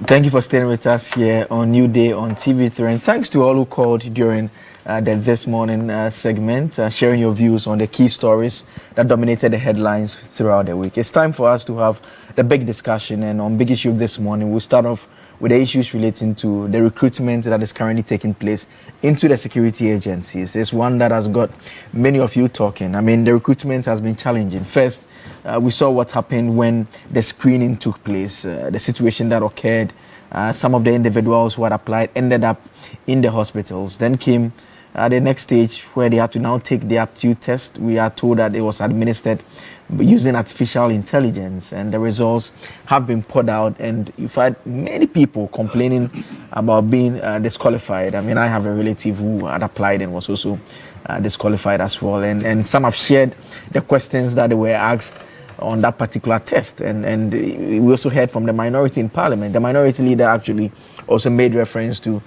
Thank you for staying with us here on New Day on TV3. And thanks to all who called during the This Morning segment, sharing your views on the key stories that dominated the headlines throughout the week. It's time for us to have the big discussion. And on big issue this morning, we'll start off with the issues relating to the recruitment that is currently taking place into the security agencies. It's one that has got many of you talking. I mean, the recruitment has been challenging. First, we saw what happened when the screening took place, the situation that occurred. Some of the individuals who had applied ended up in the hospitals. Then came the next stage where they had to now take the aptitude test. We are told that it was administered using artificial intelligence, and the results have been put out. And you've had many people complaining about being disqualified. I mean, I have a relative who had applied and was also disqualified as well. And some have shared the questions that they were asked on that particular test. And we also heard from the minority in Parliament. The minority leader actually also made reference to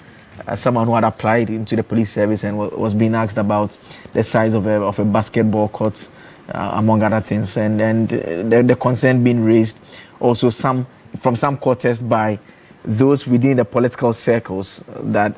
someone who had applied into the police service and was being asked about the size of a basketball court, among other things. And the concern being raised also from some quarters by those within the political circles that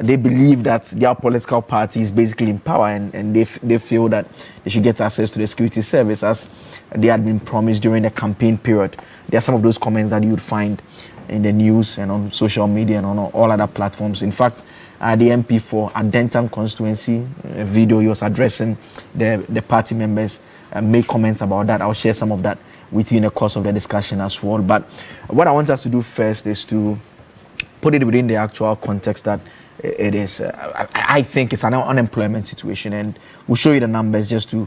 they believe that their political party is basically in power, and they feel that they should get access to the security service as they had been promised during the campaign period. There are some of those comments that you would find in the news and on social media and on all other platforms. In fact, the MP for Adentan constituency, a video he was addressing the party members, made comments about that. I'll share some of that with you in the course of the discussion as well. But what I want us to do first is to put it within the actual context that it is. I think it's an unemployment situation, and we'll show you the numbers just to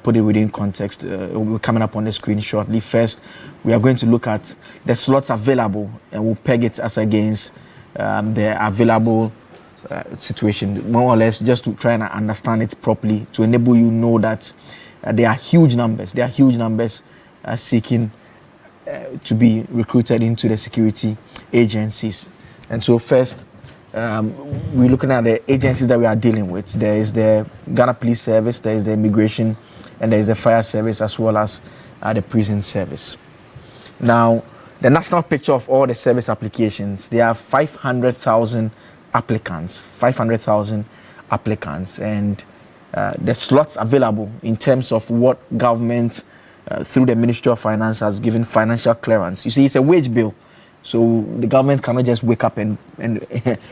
put it within context. We're coming up on the screen shortly. First, we are going to look at the slots available, and we'll peg it as against the available situation, more or less, just to try and understand it properly, to enable you know that there are huge numbers. There are huge numbers seeking to be recruited into the security agencies. And so first, we're looking at the agencies that we are dealing with. There is the Ghana Police Service, there is the Immigration, and there is the Fire Service, as well as the Prison Service. Now, the national picture of all the service applications, there are 500,000 applicants, 500,000 applicants, and the slots available in terms of what government, through the Ministry of Finance, has given financial clearance. You see, it's a wage bill. So the government cannot just wake up and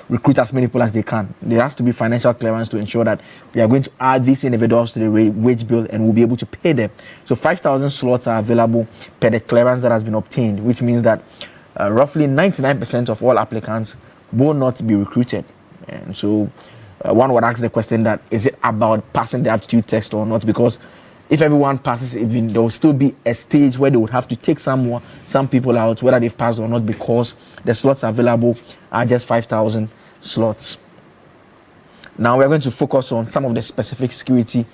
recruit as many people as they can. There has to be financial clearance to ensure that we are going to add these individuals to the wage bill and we'll be able to pay them. So 5,000 slots are available per the clearance that has been obtained, which means that roughly 99% of all applicants will not be recruited. And so one would ask the question that, is it about passing the aptitude test or not? Because if everyone passes, even there will still be a stage where they would have to take some people out, whether they've passed or not, because the slots available are just 5,000 slots. Now we're going to focus on some of the specific security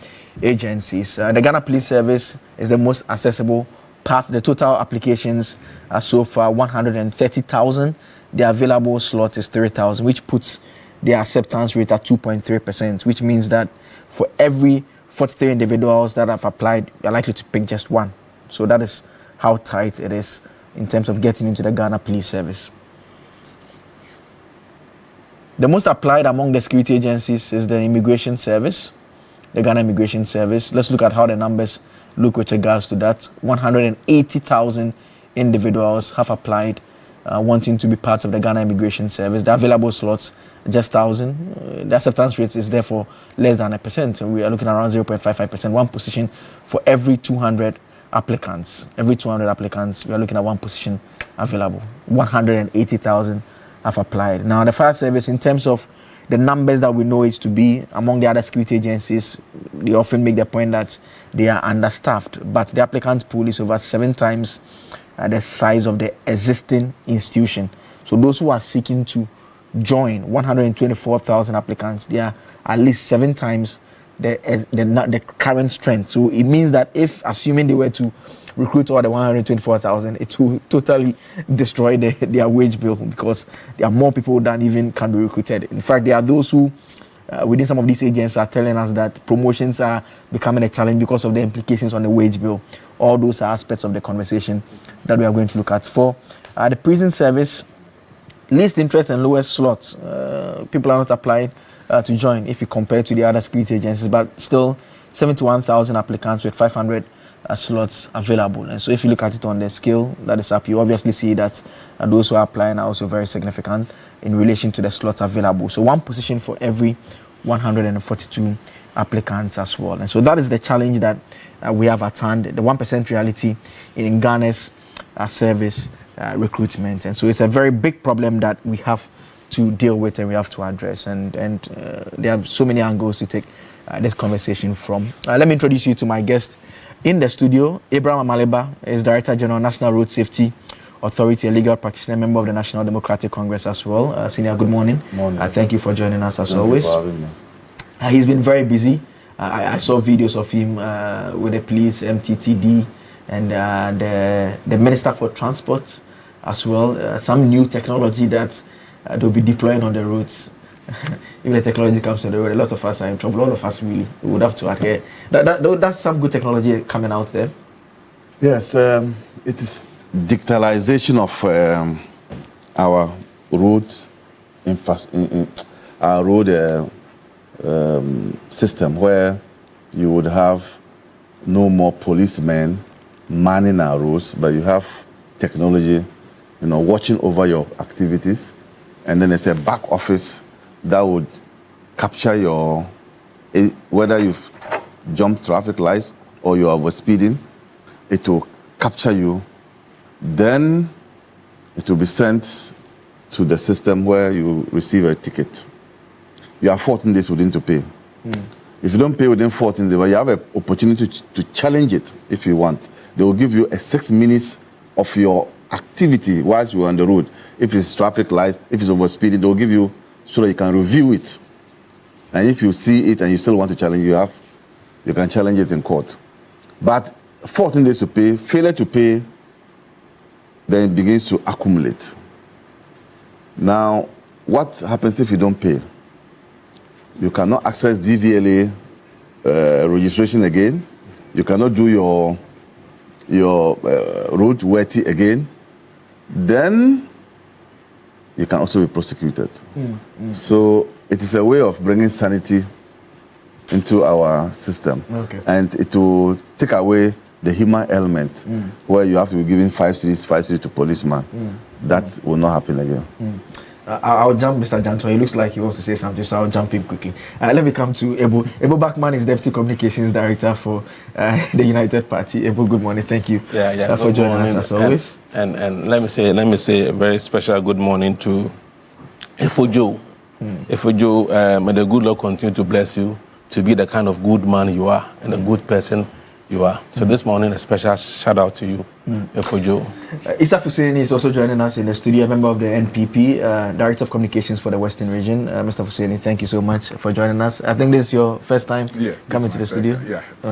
agencies. The Ghana Police Service is the most accessible part. The total applications are so far 130,000. The available slot is 3,000, which puts the acceptance rate at 2.3%, which means that for every 43 individuals that have applied, you're likely to pick just one. So that is how tight it is in terms of getting into the Ghana Police Service. The most applied among the security agencies is the Immigration Service, the Ghana Immigration Service. Let's look at how the numbers look with regards to that. 180,000 individuals have applied, wanting to be part of the Ghana Immigration Service. The available slots, just 1,000. The acceptance rate is therefore less than 1%. So we are looking around 0.55%. One position for every 200 applicants. Every 200 applicants, we are looking at one position available. 180,000 have applied. Now, the Fire Service, in terms of the numbers that we know it to be among the other security agencies, they often make the point that they are understaffed. But the applicant pool is over 7 times the size of the existing institution. So those who are seeking to join, 124,000 applicants, they are at least 7 times the current strength. So it means that if, assuming they were to recruit all the 124,000, it will totally destroy their wage bill, because there are more people than even can be recruited. In fact, there are those who within some of these agencies are telling us that promotions are becoming a challenge because of the implications on the wage bill. All those are aspects of the conversation that we are going to look at. For the prison service, least interest and lowest slots. People are not applying to join if you compare to the other security agencies, but still 71,000 applicants with 500 slots available. And so if you look at it on the scale that is up, you obviously see that those who are applying are also very significant in relation to the slots available. So one position for every 142 applicants as well. And so that is the challenge that we have at hand, the 1% reality in Ghana's service recruitment. And so it's a very big problem that we have to deal with and we have to address. And there are so many angles to take this conversation from. Let me introduce you to my guest in the studio. Abraham Amaliba is Director General, National Road Safety Authority, a legal practitioner, member of the National Democratic Congress as well. Senior, good morning. Morning. Thank you for joining us as always. He's been very busy. I saw videos of him with the police, MTTD, and the Minister for Transport as well. Some new technology that they'll be deploying on the roads. If the technology comes to the road, a lot of us are in trouble. All of us really would have to adhere. That's some good technology coming out there. Yes, it is digitalization of our road our road system, where you would have no more policemen manning our roads, but you have technology, watching over your activities, and then there's a back office that would capture your whether you've jumped traffic lights or you are overspeeding. It will capture you. Then it will be sent to the system where you receive a ticket. You have 14 days within to pay. If you don't pay within 14 days, well, you have an opportunity to challenge it if you want. They will give you 6 minutes of your activity whilst you're on the road. If it's traffic lights, if it's overspeeding, they'll give you so that you can review it. And if you see it and you still want to challenge, you can challenge it in court. But 14 days to pay, failure to pay, then it begins to accumulate. Now, what happens if you don't pay? You cannot access DVLA registration again. You cannot do your road worthy again. Then you can also be prosecuted. So it is a way of bringing sanity into our system. Okay. And it will take away the human element where you have to be giving 5 cities to policeman. That will not happen again. I'll jump Mr. Jantua. He looks like he wants to say something, so I'll jump in quickly. Let me come to Ebo. Ebo Bachman is Deputy Communications Director for the United Party. Ebo, good morning. Thank you for joining us as always. And let me say a very special good morning to Efojo. Efojo, may the good Lord continue to bless you to be the kind of good man you are and a good person you are. So this morning, a special shout out to you, Efojo. Issa Fuseni is also joining us in the studio, a member of the NPP, Director of Communications for the Western Region. Mr. Fuseni, thank you so much for joining us. I think this is your first time coming to the studio.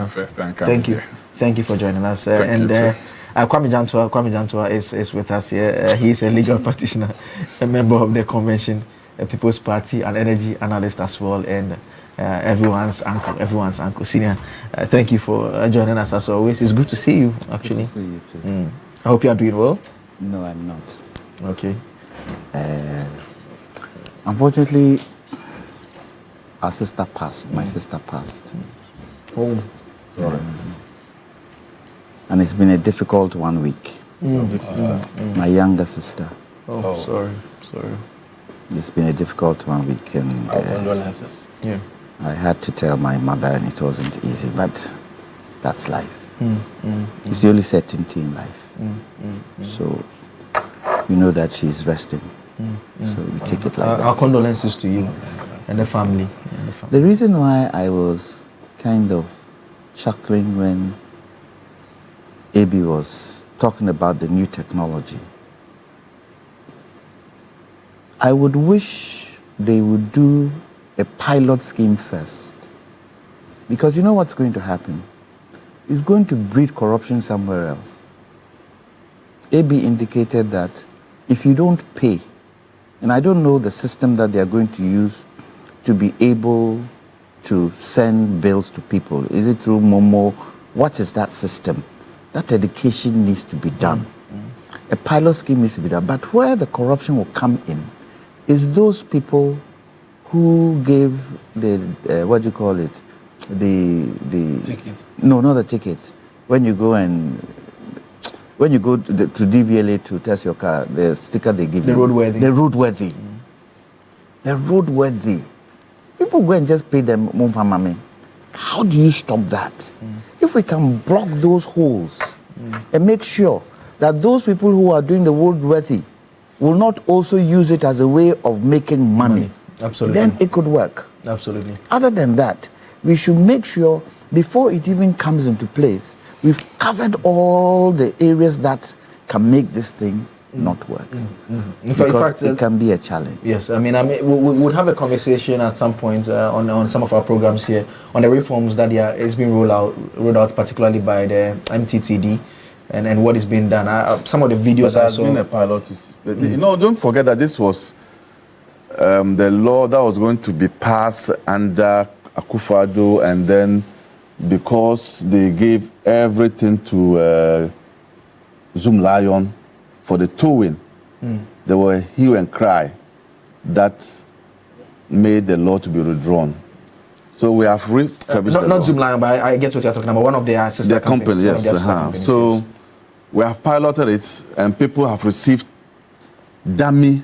First time coming. Thank you for joining us. Kwame Jantua is with us here. He is a legal practitioner, a member of the Convention, a People's Party, an energy analyst as well, and everyone's uncle, Senior. Thank you for joining us as always. It's good to see you, actually. Good to see you too. I hope you are doing well. No, I'm not. Okay. Unfortunately, our sister passed. My sister passed. Oh, sorry. And it's been a difficult 1 week. My younger sister. Oh, sorry. It's been a difficult 1 week, and I had to tell my mother, and it wasn't easy, but that's life. It's the only certainty in life. So you know that she's resting. So we take it like that. Our condolences to you and the family. The reason why I was kind of chuckling when AB was talking about the new technology, I would wish they would do a pilot scheme first. Because you know what's going to happen? It's going to breed corruption somewhere else. AB indicated that if you don't pay, and I don't know the system that they are going to use to be able to send bills to people. Is it through Momo? What is that system? That education needs to be done. a pilot scheme needs to be done. But where the corruption will come in is those people who gave the, what do you call it? The Ticket. No, not the tickets. When you go to DVLA to test your car, the sticker they give The you. roadworthy. The roadworthy. The roadworthy. People go and just pay them mumfamame. How do you stop that? If we can block those holes and make sure that those people who are doing the roadworthy will not also use it as a way of making money. Absolutely. Then it could work. Absolutely. Other than that, we should make sure before it even comes into place, we've covered all the areas that can make this thing not work. In fact, it can be a challenge. Yes, I mean, we would have a conversation at some point on some of our programs here on the reforms that is being rolled out, particularly by the MTTD, and what is being done. Some of the videos I saw. Been a pilot. You know, don't forget that this was the law that was going to be passed under Akufo-Addo, and then because they gave everything to Zoom Lion for the towing, there were hue and cry that made the law to be withdrawn. So we have refurbished not Zoom Lion, but I get what you're talking about. One of their sister companies. Yes. So we have piloted it, and people have received dummy,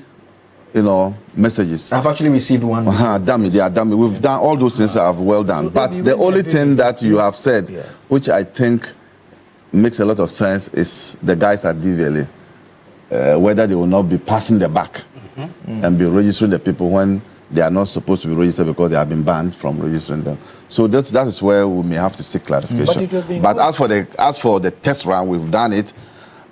messages. I've actually received one. Dummy, they are dummy. We've done all those things are well done. But the only thing that you have said, which I think makes a lot of sense, is the guys at DVLA, whether they will not be passing the back and be registering the people when they are not supposed to be registered because they have been banned from registering them. So that is where we may have to seek clarification. But as for the test run, we've done it.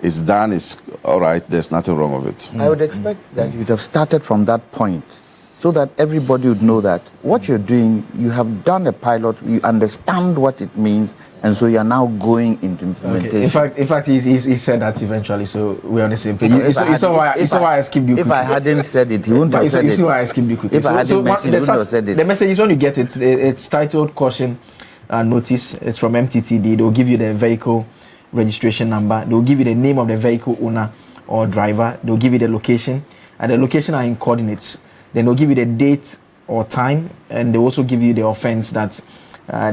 It's done. It's all right. There's nothing wrong with it. I would expect that you'd have started from that point so that everybody would know that what you're doing, you have done a pilot, you understand what it means, and so you're now going into implementation. Okay. In fact, he said that eventually, so we're on the same page. You saw why I skipped you quickly. If I hadn't said it, he wouldn't have said it. You see why I skipped you quickly. If I hadn't mentioned, he wouldn't have said it. The message is when you get it, it's titled caution notice. It's from MTTD. They'll give you the vehicle registration number. They'll give you the name of the vehicle owner or driver. They'll give you the location, and the location are in coordinates. Then they'll give you the date or time, and they also give you the offense that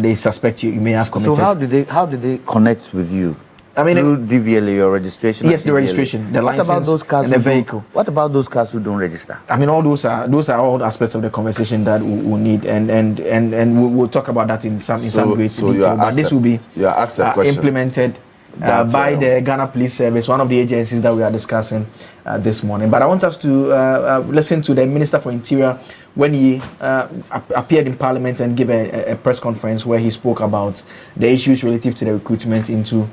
they suspect you may have committed. So how did they connect with you? I mean, through DVLA, your registration. Yes, the registration, the license, what about those cars and the vehicle. What about those cars who don't register? I mean, all those are all aspects of the conversation that we'll need, and we'll talk about that in some great detail. But this will be implemented by the Ghana Police Service, one of the agencies that we are discussing this morning. But I want us to listen to the Minister for Interior when he appeared in Parliament and gave a press conference where he spoke about the issues relative to the recruitment into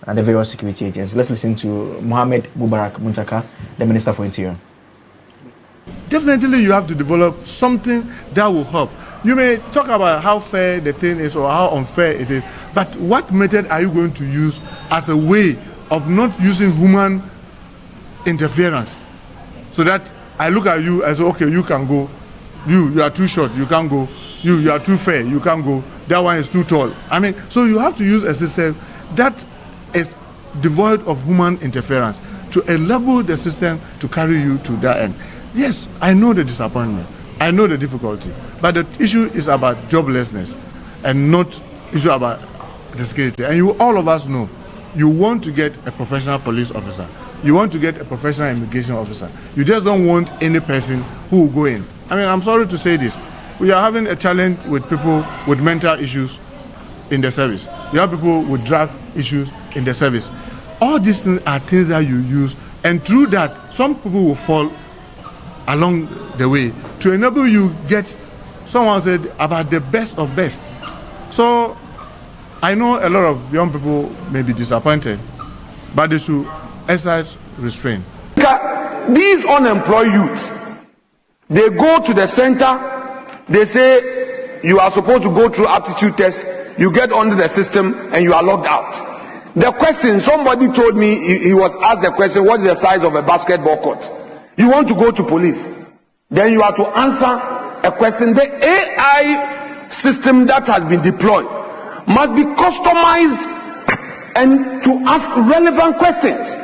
the various security agencies. Let's listen to Mohammed Mubarak Muntaka, the Minister for Interior. Definitely you have to develop something that will help. You may talk about how fair the thing is or how unfair it is, but what method are you going to use as a way of not using human interference? So that I look at you and say, okay, you can go. You are too short, you can't go. You are too fair, you can't go. That one is too tall. I mean, so you have to use a system that is devoid of human interference to enable the system to carry you to that end. Yes, I know the disappointment. I know the difficulty. But the issue is about joblessness and not issue about the security. And all of us know, you want to get a professional police officer. You want to get a professional immigration officer. You just don't want any person who will go in. I mean, I'm sorry to say this. We are having a challenge with people with mental issues in the service. You have people with drug issues in the service. All these things are things that you use, and through that, some people will fall along the way to enable you get, someone said, about the best of best. So I know a lot of young people may be disappointed, but they should exercise restraint. These unemployed youths, they go to the center, they say you are supposed to go through aptitude test, you get under the system and you are locked out. The question, somebody told me, he was asked the question, what is the size of a basketball court? You want to go to police, then you have to answer a question. The AI system that has been deployed must be customized and to ask relevant questions.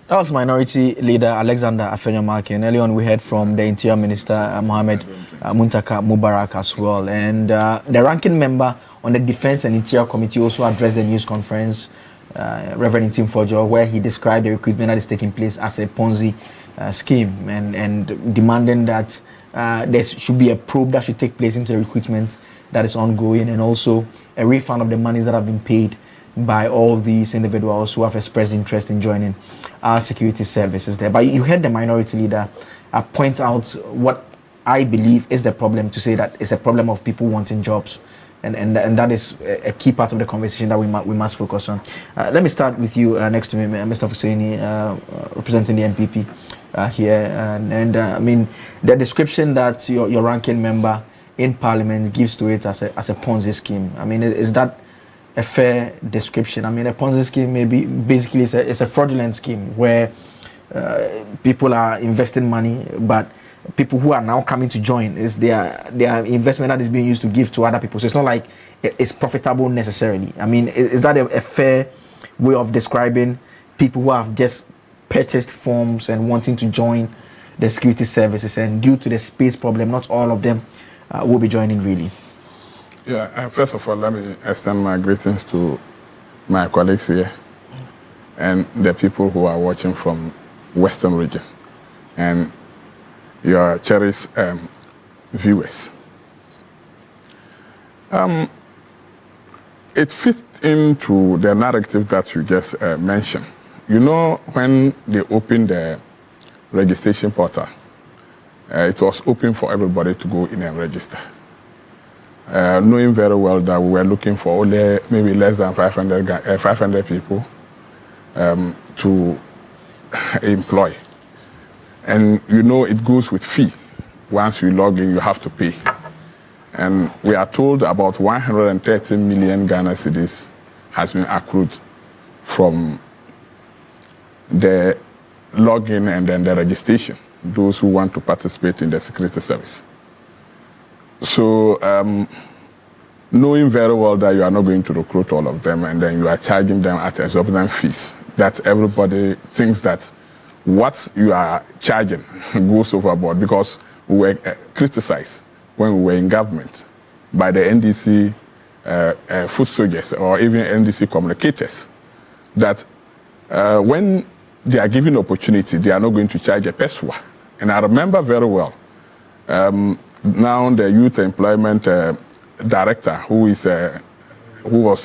That was Minority Leader Alexander Afenyomarke. And earlier on, we heard from the Interior Minister, Mohammed Muntaka Mubarak as well. And the ranking member on the Defense and Interior Committee also addressed the news conference, Reverend Tim Fojo, where he described the recruitment that is taking place as a Ponzi scheme and demanding that there should be a probe that should take place into the recruitment that is ongoing, and also a refund of the monies that have been paid by all these individuals who have expressed interest in joining our security services there. But you heard the Minority Leader point out what I believe is the problem, to say that it's a problem of people wanting jobs. And that is a key part of the conversation that we must focus on. Let me start with you next to me, Mr. Hussaini, representing the MPP here. I mean, the description that your ranking member in Parliament gives to it as a Ponzi scheme, I mean, is that a fair description? I mean, a Ponzi scheme maybe basically it's a fraudulent scheme where people are investing money, but people who are now coming to join is their investment that is being used to give to other people. So it's not like it's profitable necessarily. I mean, is that a fair way of describing people who have just purchased forms and wanting to join the security services, and due to the space problem, not all of them will be joining really? Yeah, first of all, let me extend my greetings to my colleagues here and the people who are watching from Western region and your cherished viewers. It fits into the narrative that you just mentioned. You know, when they opened the registration portal, it was open for everybody to go in and register. Knowing very well that we were looking for only maybe less than 500 people to employ. And you know it goes with fee. Once you log in, you have to pay. And we are told about 130 million Ghana cedis has been accrued from the login and then the registration, those who want to participate in the security service. So knowing very well that you are not going to recruit all of them, and then you are charging them at exorbitant fees, that everybody thinks that what you are charging goes overboard, because we were criticized when we were in government by the NDC foot soldiers or even NDC communicators that when they are given opportunity, they are not going to charge a peswa. And I remember very well, now the youth employment director, who was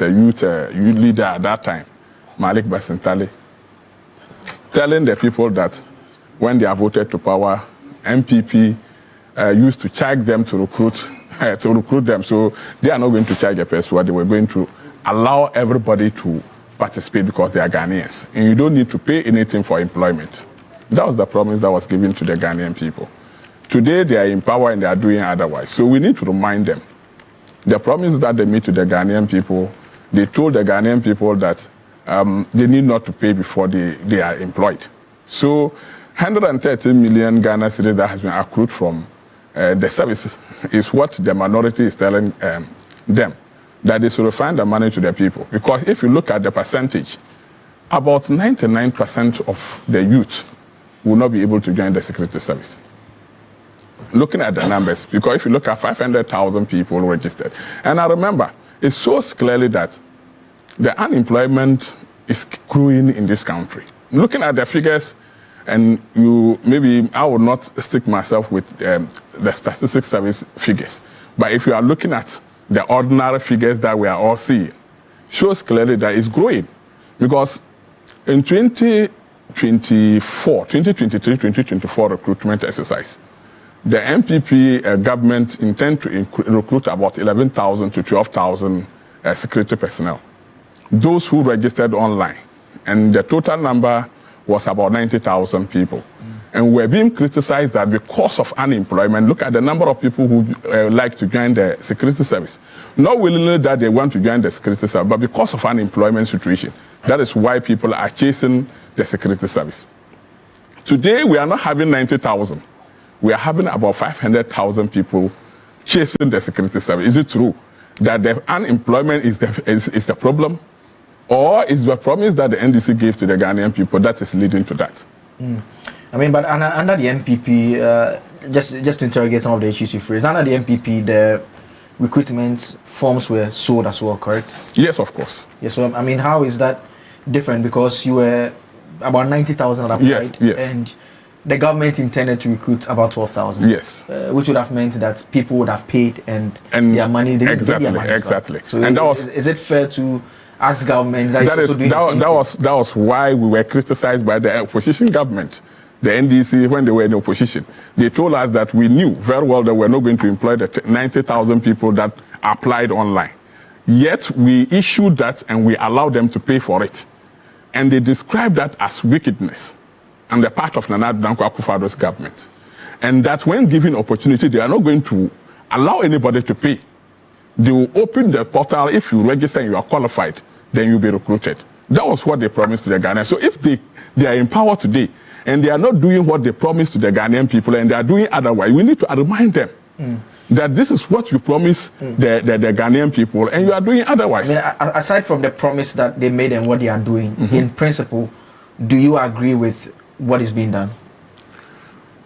a youth leader at that time, Malik Basintali, telling the people that when they are voted to power, MPP used to charge them to recruit them. So they are not going to charge a peswa. They were going to allow everybody to participate because they are Ghanaians. And you don't need to pay anything for employment. That was the promise that was given to the Ghanaian people. Today they are in power and they are doing otherwise. So we need to remind them. The promise that they made to the Ghanaian people, they told the Ghanaian people that they need not to pay before they are employed. So 130 million Ghana cedis that has been accrued from the services is what the minority is telling them, that they should refund the money to the people. Because if you look at the percentage, about 99% of the youth will not be able to join the security service. Looking at the numbers, because if you look at 500,000 people registered, and I remember, it shows clearly that the unemployment is growing in this country. Looking at the figures, and maybe I will not stick myself with the statistics service figures, but if you are looking at the ordinary figures that we are all seeing, shows clearly that it's growing. Because in 2023-2024 recruitment exercise, the MPP government intend to recruit about 11,000 to 12,000 security personnel. Those who registered online, and the total number was about 90,000 people. And we're being criticized that because of unemployment, look at the number of people who like to join the security service. Not willingly that they want to join the security service, but because of unemployment situation. That is why people are chasing the security service. Today, we are not having 90,000. We are having about 500,000 people chasing the security service. Is it true that the unemployment is the problem? or is the promise that the NDC gave to the Ghanaian people that is leading to that? I mean, but under the MPP, just to interrogate some of the issues you raised, under the MPP, the recruitment forms were sold as well, correct? Yes, of course. Yes. So I mean, how is that different? Because you were about 90,000 that applied, yes. and the government intended to recruit about 12,000. Yes. Which would have meant that people would have paid and their money. They didn't get their money exactly. Back. So and is it fair to ask government that that was why we were criticized by the opposition government, the NDC, when they were in the opposition. They told us that we knew very well that we were not going to employ the 90,000 people that applied online. Yet we issued that and we allowed them to pay for it. And they described that as wickedness on the part of Nana Danko Akufo-Addo's government. And that when given opportunity, they are not going to allow anybody to pay. They will open the portal. If you register and you are qualified, then you'll be recruited. That was what they promised to the Ghanaians. So if they are in power today and they are not doing what they promised to the Ghanaian people and they are doing otherwise, we need to remind them that this is what you promised the Ghanaian people and you are doing otherwise. I mean, aside from the promise that they made and what they are doing, in principle, do you agree with what is being done?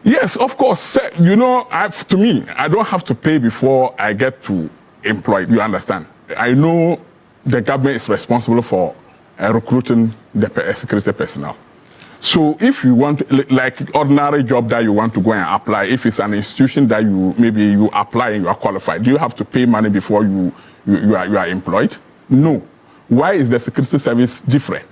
Yes, of course. You know, to me, I don't have to pay before I get to employ. You understand? I know the government is responsible for recruiting the security personnel. So if you want, like ordinary job that you want to go and apply, if it's an institution that you apply and you are qualified, do you have to pay money before you are employed? No. Why is the security service different?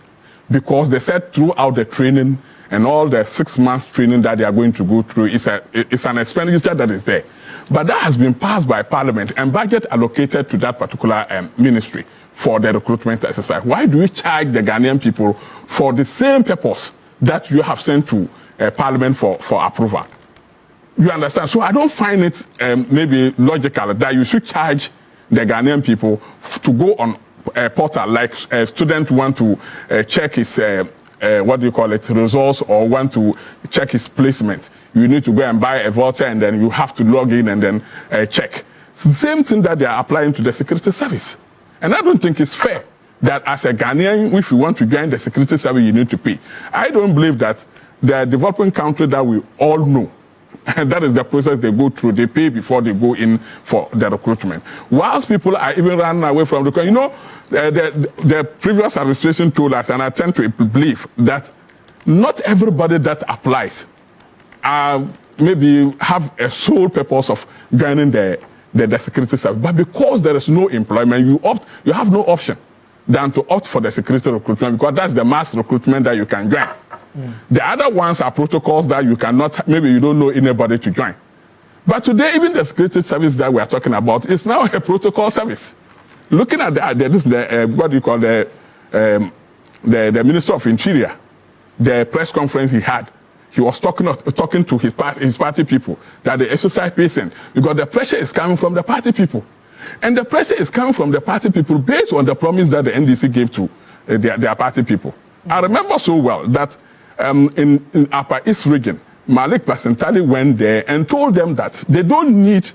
Because they said throughout the training and all the 6 months training that they are going to go through, it's an expenditure that is there. But that has been passed by Parliament and budget allocated to that particular ministry for the recruitment exercise. Why do you charge the Ghanaian people for the same purpose that you have sent to Parliament for approval? You understand? So I don't find it maybe logical that you should charge the Ghanaian people to go on a portal like a student want to check his results or want to check his placement. You need to go and buy a voucher and then you have to log in and then check. It's the same thing that they are applying to the security service. And I don't think it's fair that as a Ghanaian, if you want to join the security service, you need to pay. I don't believe that the developing country that we all know, and that is the process they go through. They pay before they go in for the recruitment. Whilst people are even running away from the, the previous administration told us, and I tend to believe that not everybody that applies maybe have a sole purpose of joining the security service. But because there is no employment, you have no option than to opt for the security recruitment, because that's the mass recruitment that you can join. The other ones are protocols that you cannot, maybe you don't know anybody to join. But today, even the security service that we are talking about is now a protocol service. Looking at the Minister of Interior, the press conference he had, he was talking to his party people that they exercise patience because the pressure is coming from the party people. And the pressure is coming from the party people based on the promise that the NDC gave to their party people. I remember so well that in Upper East region, Malik Basentali went there and told them that they don't need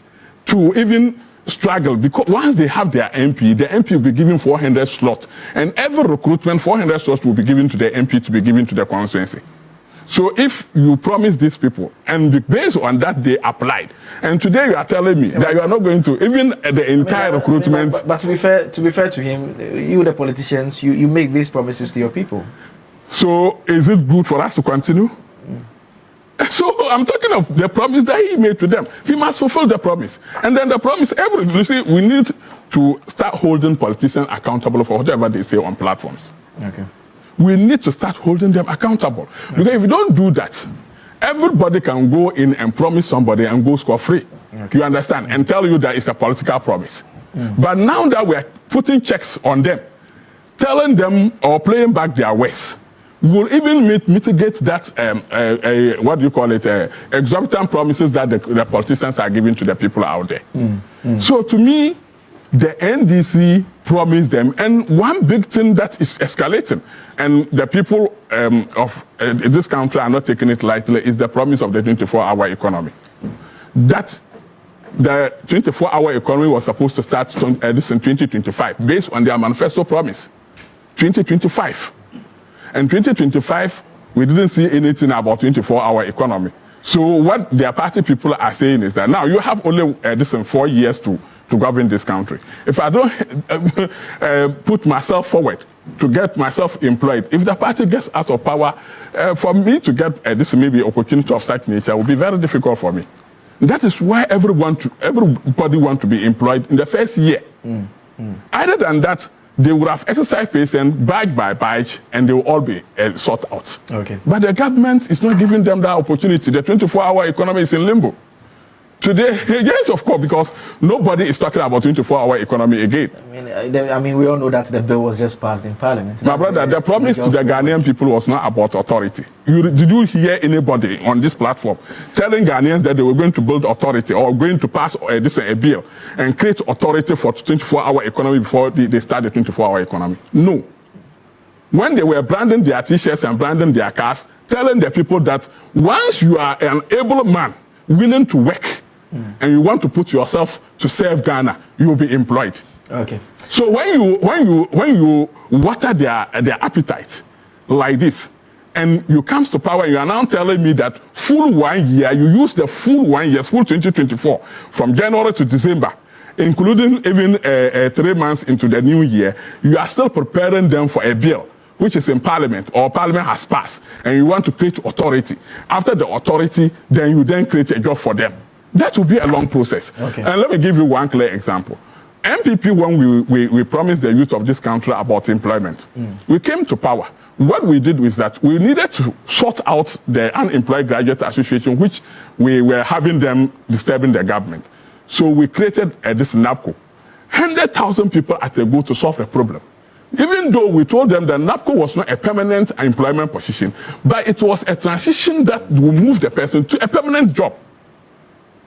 to even struggle because once they have their MP, the MP will be given 400 slots. And every recruitment, 400 slots will be given to the MP to be given to the constituency. So if you promise these people, and based on that they applied, and today you are telling me that you are not going to, even the entire recruitment... But to be fair to him, you the politicians, you make these promises to your people. So is it good for us to continue? So I'm talking of the promise that he made to them. He must fulfill the promise. And then the promise, you see, we need to start holding politicians accountable for whatever they say on platforms. Okay. We need to start holding them accountable. Okay. Because if you don't do that, everybody can go in and promise somebody and go score free. Okay. You understand? And tell you that it's a political promise. But now that we're putting checks on them, telling them or playing back their ways, will even mitigate that, exorbitant promises that the politicians are giving to the people out there. So to me, the NDC promised them, and one big thing that is escalating, and the people of this country are not taking it lightly, is the promise of the 24-hour economy. That the 24-hour economy was supposed to start this in 2025, based on their manifesto promise. 2025. And 2025, we didn't see anything about 24-hour economy. So what their party people are saying is that now you have only this in 4 years to govern this country. If I don't put myself forward to get myself employed, if the party gets out of power, for me to get this maybe opportunity of such nature will be very difficult for me. That is why everybody want to be employed in the first year. Other than that, they would have exercised patience badge by badge, and they will all be sought out. Okay. But the government is not giving them that opportunity. The 24-hour economy is in limbo. Today, yes, of course, because nobody is talking about 24-hour economy again. I mean, we all know that the bill was just passed in Parliament. My brother, the promise to the Ghanaian people was not about authority. Did you hear anybody on this platform telling Ghanaians that they were going to build authority or going to pass a bill and create authority for 24-hour economy before they start the 24-hour economy? No. When they were branding their T-shirts and branding their cars, telling the people that once you are an able man willing to work, and you want to put yourself to serve Ghana, you will be employed. Okay. So when you water their appetite like this, and you comes to power, you are now telling me that full 1 year, you use the full 1 year, full 2024, from January to December, including even 3 months into the new year, you are still preparing them for a bill which is in Parliament, or Parliament has passed, and you want to create authority. After the authority, then you then create a job for them. That will be a long process. Okay. And let me give you one clear example. MPP, when we promised the youth of this country about employment, we came to power. What we did was that we needed to sort out the Unemployed Graduate Association, which we were having them disturbing the government. So we created this NAPCO. 100,000 people at a go to solve a problem. Even though we told them that NAPCO was not a permanent employment position, but it was a transition that will move the person to a permanent job.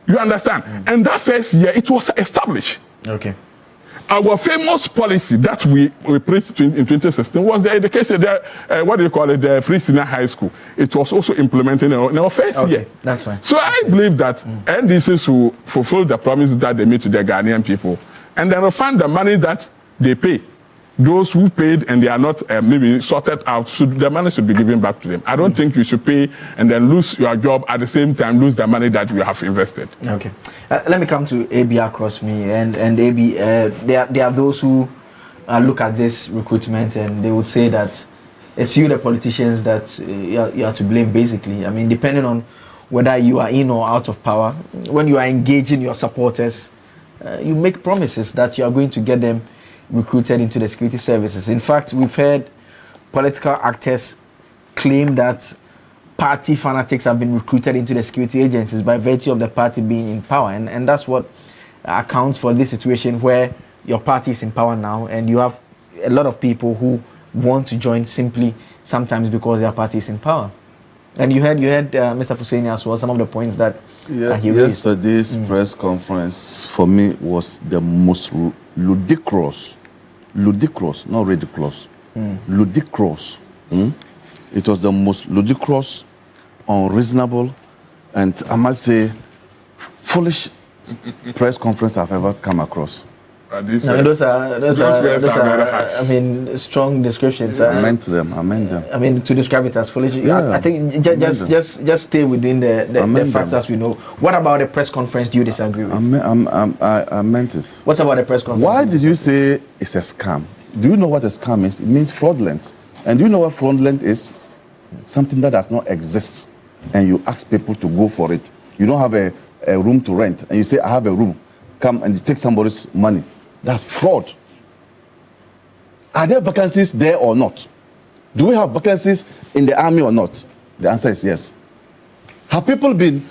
You understand? And that first year, it was established. Okay. Our famous policy that we preached in 2016 was the education, the free senior high school. It was also implemented in our first year. That's fine. So I believe that NDCs will fulfill the promises that they made to the Ghanaian people, and then refund the money that they pay. Those who paid and they are not maybe sorted out, the money should be given back to them. I don't think you should pay and then lose your job at the same time, lose the money that you have invested. Okay. Let me come to AB across me. And AB, there are those who look at this recruitment and they would say that it's you, the politicians, that you are to blame, basically. I mean, depending on whether you are in or out of power, when you are engaging your supporters, you make promises that you are going to get them recruited into the security services. In fact, we've heard political actors claim that party fanatics have been recruited into the security agencies by virtue of the party being in power. And that's what accounts for this situation where your party is in power now and you have a lot of people who want to join simply sometimes because their party is in power. And you heard Mr. Husseini as well, some of the points that he raised. Yesterday's press conference for me was the most ludicrous, not ridiculous, ludicrous. It was the most ludicrous, unreasonable, and I must say, foolish press conference I've ever come across. Those are I mean, strong descriptions. I meant them. I mean, to describe it as foolish. Yeah, I think just stay within the facts as we know. What about the press conference? Do you disagree with? I meant it. What about the press conference? Why did you say it's a scam? Do you know what a scam is? It means fraudulent. And do you know what fraudulent is? Something that does not exist, and you ask people to go for it. You don't have a room to rent, and you say, I have a room. Come and you take somebody's money. That's fraud. Are there vacancies there or not? Do we have vacancies in the army or not? The answer is yes. Have people been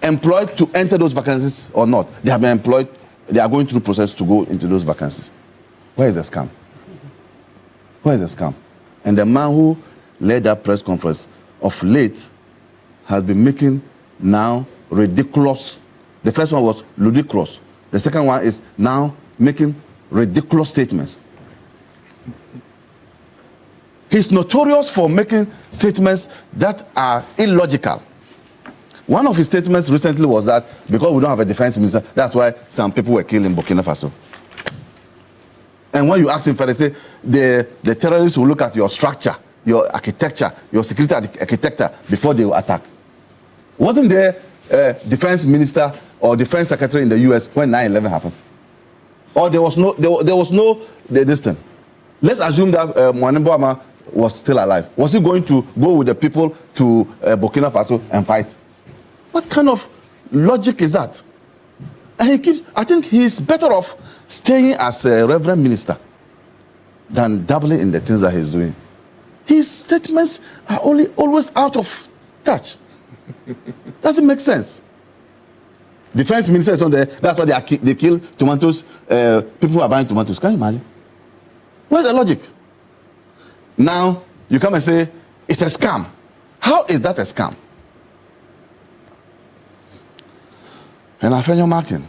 employed to enter those vacancies or not? They have been employed. They are going through the process to go into those vacancies. Where is the scam? Where is the scam? And the man who led that press conference of late has been making now ridiculous. The first one was ludicrous. The second one is now making ridiculous statements. He's notorious for making statements that are illogical. One of his statements recently was that because we don't have a defense minister, that's why some people were killed in Burkina Faso. And when you ask him for, they say the terrorists will look at your structure, your architecture, your security architecture before they will attack. Wasn't there a defense minister or defense secretary in the US when 9/11 happened? Or there was no this thing. Let's assume that Mwanemboma was still alive. Was he going to go with the people to Burkina Faso and fight? What kind of logic is that? And I think he's better off staying as a reverend minister than dabbling in the things that he's doing. His statements are always out of touch. Doesn't make sense. Defense minister is on there. That's why they kill tomatoes. People who are buying tomatoes. Can you imagine? Where's the logic? Now you come and say it's a scam. How is that a scam? And I found your marking.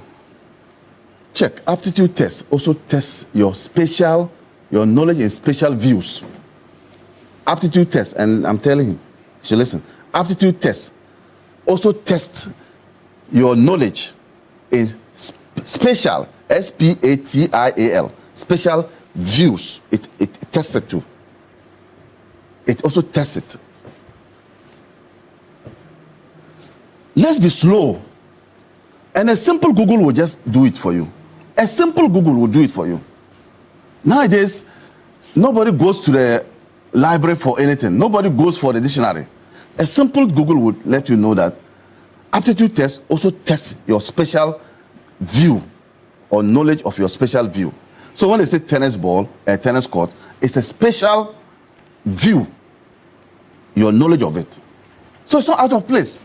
Check. Aptitude test also tests your knowledge in spatial views. Aptitude test, and I'm telling him, he should listen. Aptitude test also tests your knowledge in spatial, S-P-A-T-I-A-L, spatial views. It tests it too. It also tests it. Let's be slow. And a simple Google will just do it for you. A simple Google will do it for you. Nowadays, nobody goes to the library for anything. Nobody goes for the dictionary. A simple Google would let you know that aptitude test also tests your spatial view or knowledge of your spatial view. So when they say tennis ball, a tennis court, it's a spatial view, your knowledge of it. So it's not out of place.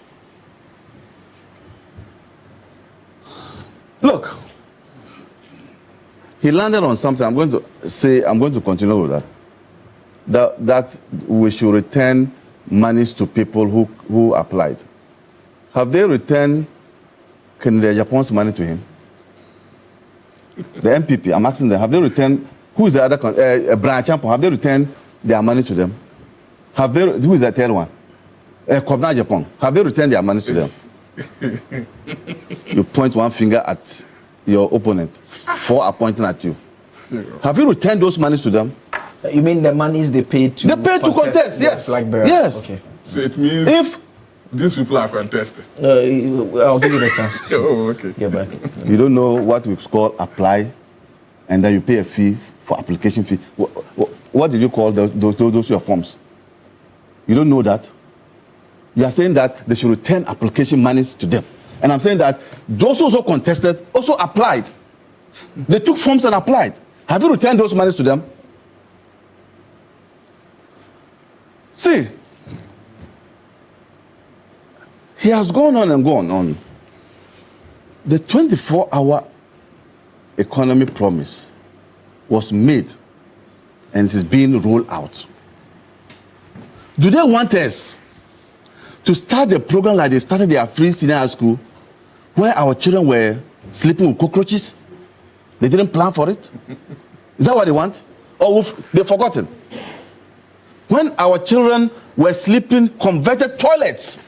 Look, he landed on something. I'm going to continue with that. That we should return monies to people who applied. Have they returned Kennedy Japan's money to him? The MPP, I'm asking them, have they returned, who is the other, Brian Champo, have they returned their money to them? Who is the third one? Kobna Japan, have they returned their money to them? You point one finger at your opponent, four are pointing at you. Have you returned those monies to them? You mean the monies they paid to contest? They paid to contest, yes. Yes. Okay. So it means if these people are contested. I'll give you the chance. Oh, okay. Get back. You don't know what we call apply, and then you pay a fee for application fee. What did you call those your forms? You don't know that? You are saying that they should return application monies to them. And I'm saying that those who also contested also applied. They took forms and applied. Have you returned those monies to them? See, he has gone on and gone on. The 24-hour economy promise was made and it is being rolled out. Do they want us to start a program like they started their free senior high school, where our children were sleeping with cockroaches? They didn't plan for it? Is that what they want? Or they've forgotten? When our children were sleeping, converted toilets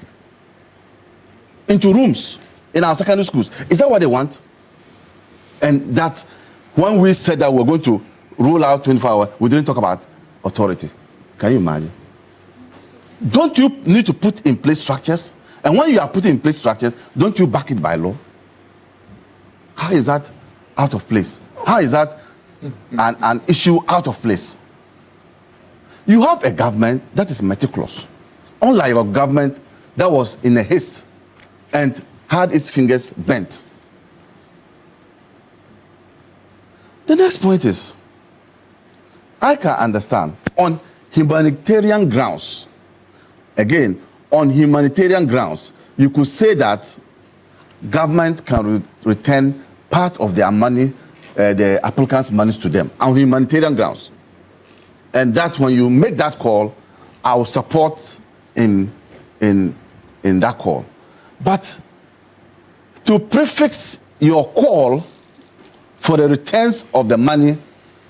into rooms in our secondary schools. Is that what they want? And that when we said that we're going to roll out 24 hours, we didn't talk about authority. Can you imagine? Don't you need to put in place structures? And when you are putting in place structures, don't you back it by law? How is that out of place? How is that an issue out of place? You have a government that is meticulous, unlike a government that was in a haste and had its fingers bent. The next point is, I can understand on humanitarian grounds, again, on humanitarian grounds, you could say that government can return part of their money, the applicants' monies to them on humanitarian grounds. And that when you make that call, I will support in that call. But to prefix your call for the returns of the money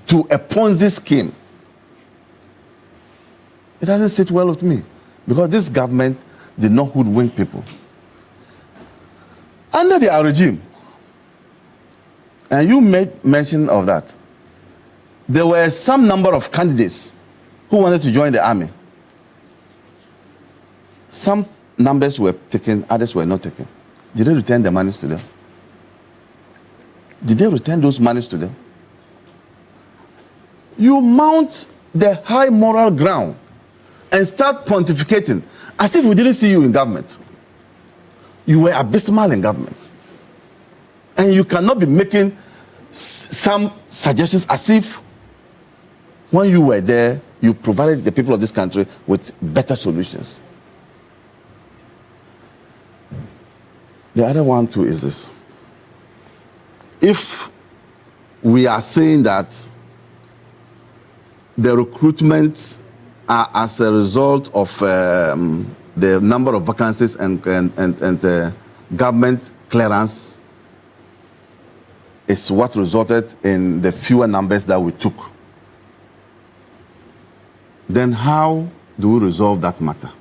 to a Ponzi scheme, it doesn't sit well with me, because this government did not hoodwink people. Under their regime, and you made mention of that, there were some number of candidates who wanted to join the army. Some numbers were taken, others were not taken. Did they return the monies to them? Did they return those monies to them? You mount the high moral ground and start pontificating as if we didn't see you in government. You were abysmal in government. And you cannot be making some suggestions as if when you were there, you provided the people of this country with better solutions. The other one too is this. If we are saying that the recruitments are as a result of the number of vacancies and government clearance is what resulted in the fewer numbers that we took, then how do we resolve that matter?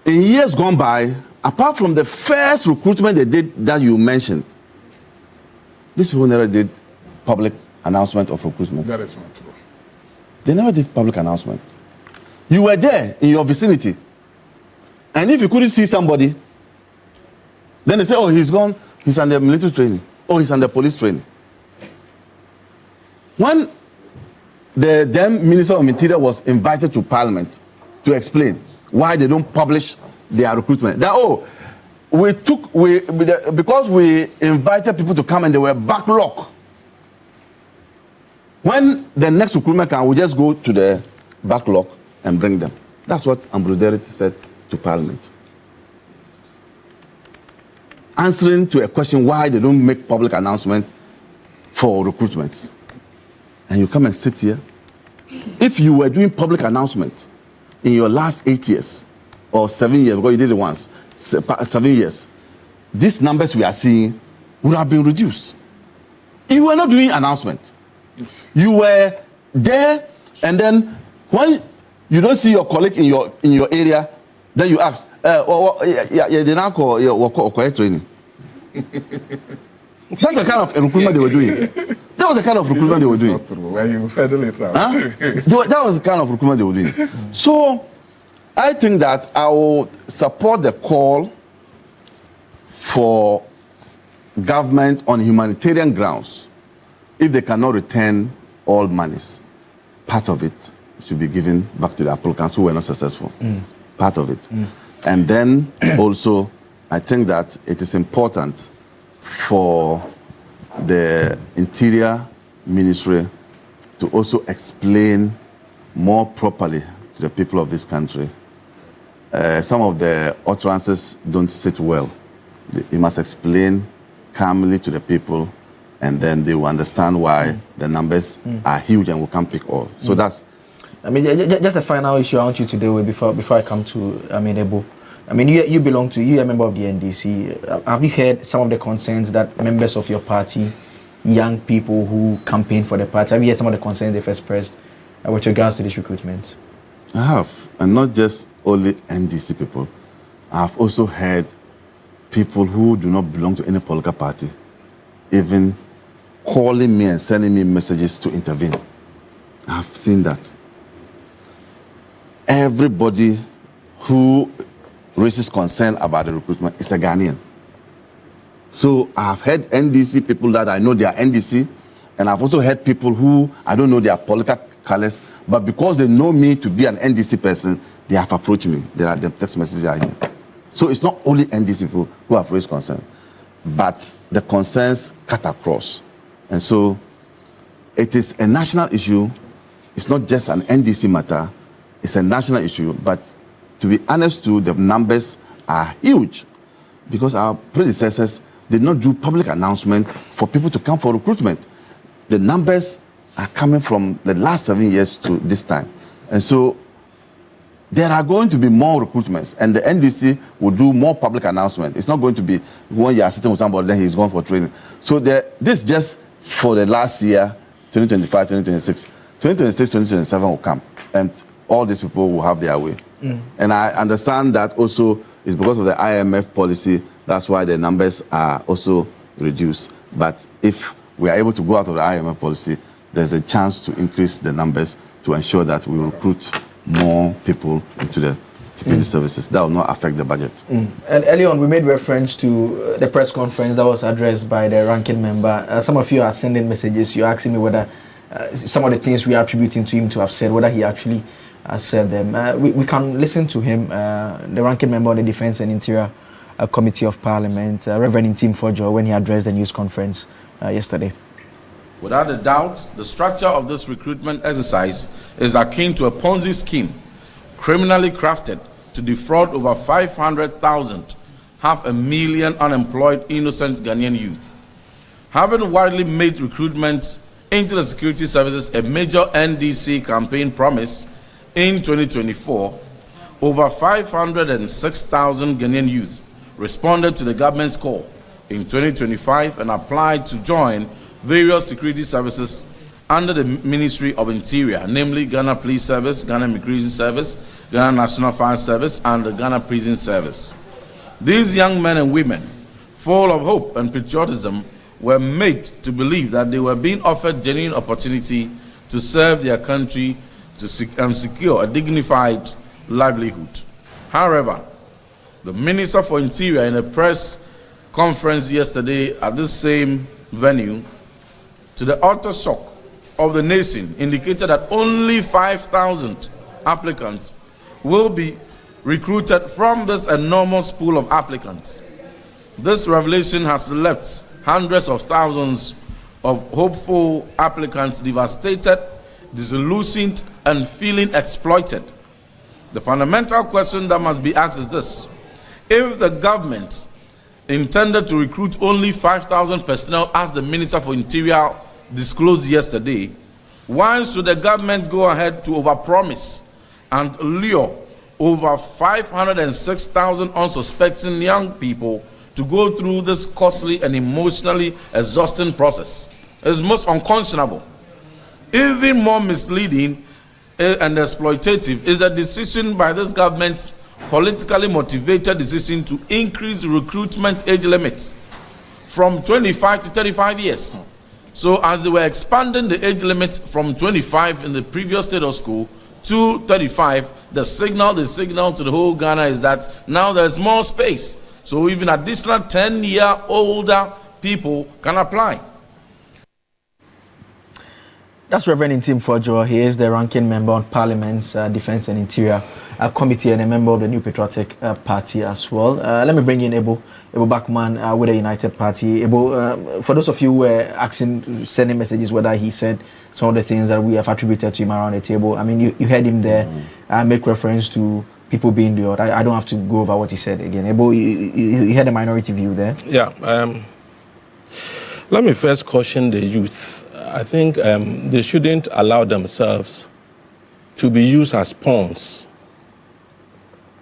In years gone by, apart from the first recruitment they did that you mentioned, these people never did public announcement of recruitment. That is not true. They never did public announcement. You were there in your vicinity. And if you couldn't see somebody, then they say, oh, he's gone, he's under military training. Oh, he's under police training. When the then Minister of Interior was invited to Parliament to explain why they don't publish their recruitment, that, oh, because we invited people to come and they were backlogged. When the next recruitment can, we just go to the backlog and bring them. That's what Ambrose said to Parliament. Answering to a question why they don't make public announcement for recruitments. And you come and sit here. If you were doing public announcement in your last 8 years or 7 years, because you did it once, 7 years, these numbers we are seeing would have been reduced. You were not doing announcement. You were there, and then when you don't see your colleague in your area, then you ask, they now call your training. That's the kind of recruitment they were doing. That was the kind of recruitment they were doing. When you federal it out. So that was the kind of recruitment they were doing. So I think that I will support the call for government on humanitarian grounds. If they cannot return all monies, part of it should be given back to the applicants who were not successful. Part of it. And then also, I think that it is important for the Interior Ministry to also explain more properly to the people of this country. Some of the utterances don't sit well. You must explain calmly to the people, and then they will understand why the numbers are huge and we can't pick all. So that's... I mean, just a final issue I want you to deal with before I come to Ebo. I mean, you're a member of the NDC. Have you heard some of the concerns that members of your party, young people who campaign for the party, have you heard some of the concerns they've expressed with regards to this recruitment? I have, and not just only NDC people. I have also heard people who do not belong to any political party even calling me and sending me messages to intervene. I have seen that. Everybody who raises concern about the recruitment is a Ghanaian. So I have heard NDC people that I know they are NDC, and I've also heard people who I don't know their political colors, but because they know me to be an NDC person, they have approached me. The text messages are here. So it's not only NDC people who have raised concern, but the concerns cut across. And so it is a national issue. It's not just an NDC matter. It's a national issue, but to be honest too, the numbers are huge because our predecessors did not do public announcement for people to come for recruitment. The numbers are coming from the last 7 years to this time. And so there are going to be more recruitments, and the NDC will do more public announcement. It's not going to be when you are sitting with somebody, then he's gone for training. So this just for the last year, 2025, 2026. 2026, 2027 will come, and all these people will have their way. And I understand that also is because of the IMF policy. That's why the numbers are also reduced. But if we are able to go out of the IMF policy, there's a chance to increase the numbers to ensure that we recruit more people into the security services. That will not affect the budget. And early on, we made reference to the press conference that was addressed by the ranking member. Some of you are sending messages. You're asking me whether some of the things we are attributing to him to have said, whether he actually said them. We can listen to him, the ranking member on the Defense and Interior Committee of Parliament, Reverend Ntim Fojo, when he addressed the news conference yesterday. Without a doubt, the structure of this recruitment exercise is akin to a Ponzi scheme, criminally crafted to defraud over 500,000, 500,000 unemployed innocent Ghanaian youth. Having widely made recruitment into the security services a major NDC campaign promise in 2024, over 506,000 Ghanaian youth responded to the government's call in 2025 and applied to join various security services under the Ministry of Interior, namely Ghana Police Service, Ghana Immigration Service, Ghana National Fire Service, and the Ghana Prison Service. These young men and women, full of hope and patriotism, were made to believe that they were being offered genuine opportunity to serve their country and secure a dignified livelihood. However, the Minister for Interior, in a press conference yesterday at this same venue, to the utter shock of the nation, indicated that only 5,000 applicants will be recruited from this enormous pool of applicants. This revelation has left hundreds of thousands of hopeful applicants devastated, disillusioned, and feeling exploited. The fundamental question that must be asked is this: if the government intended to recruit only 5,000 personnel, as the Minister for Interior disclosed yesterday, why should the government go ahead to overpromise and lure over 506,000 unsuspecting young people to go through this costly and emotionally exhausting process? It's most unconscionable. Even more misleading and exploitative is the decision by this government, politically motivated decision, to increase recruitment age limits from 25 to 35 years. So as they were expanding the age limit from 25 in the previous state of school to 35, the signal to the whole Ghana is that now there's more space. So even additional 10-year older people can apply. That's Reverend Ntim Fojo. He is the ranking member on Parliament's Defense and Interior Committee and a member of the New Patriotic Party as well. Let me bring in Ebo Backman with the United Party. Ebo, for those of you who were asking, sending messages, whether he said some of the things that we have attributed to him around the table, I mean, you heard him there make reference to people being lured. I don't have to go over what he said again. Ebo, you had a minority view there. Yeah. Let me first caution the youth. I think they shouldn't allow themselves to be used as pawns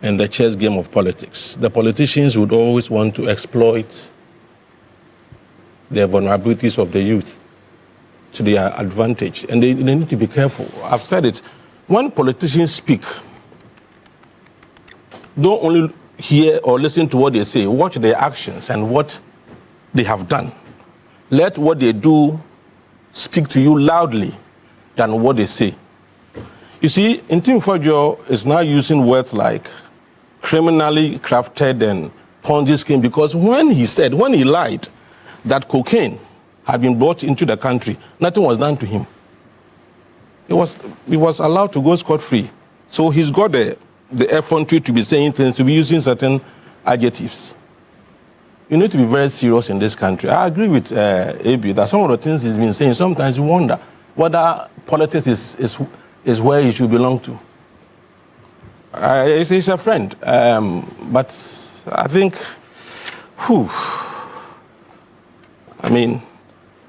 in the chess game of politics. The politicians would always want to exploit the vulnerabilities of the youth to their advantage, and they need to be careful. I've said it. When politicians speak, don't only hear or listen to what they say, watch their actions and what they have done. Let what they do speak to you loudly than what they say. You see, Ntim Fojo is now using words like criminally crafted and Ponzi scheme, because when he lied that cocaine had been brought into the country, nothing was done to him. He was allowed to go scot-free. So he's got the effrontery to be saying things, to be using certain adjectives. You need to be very serious in this country. I agree with AB that some of the things he's been saying, sometimes you wonder whether politics is where he should belong to. He's a friend, but I think,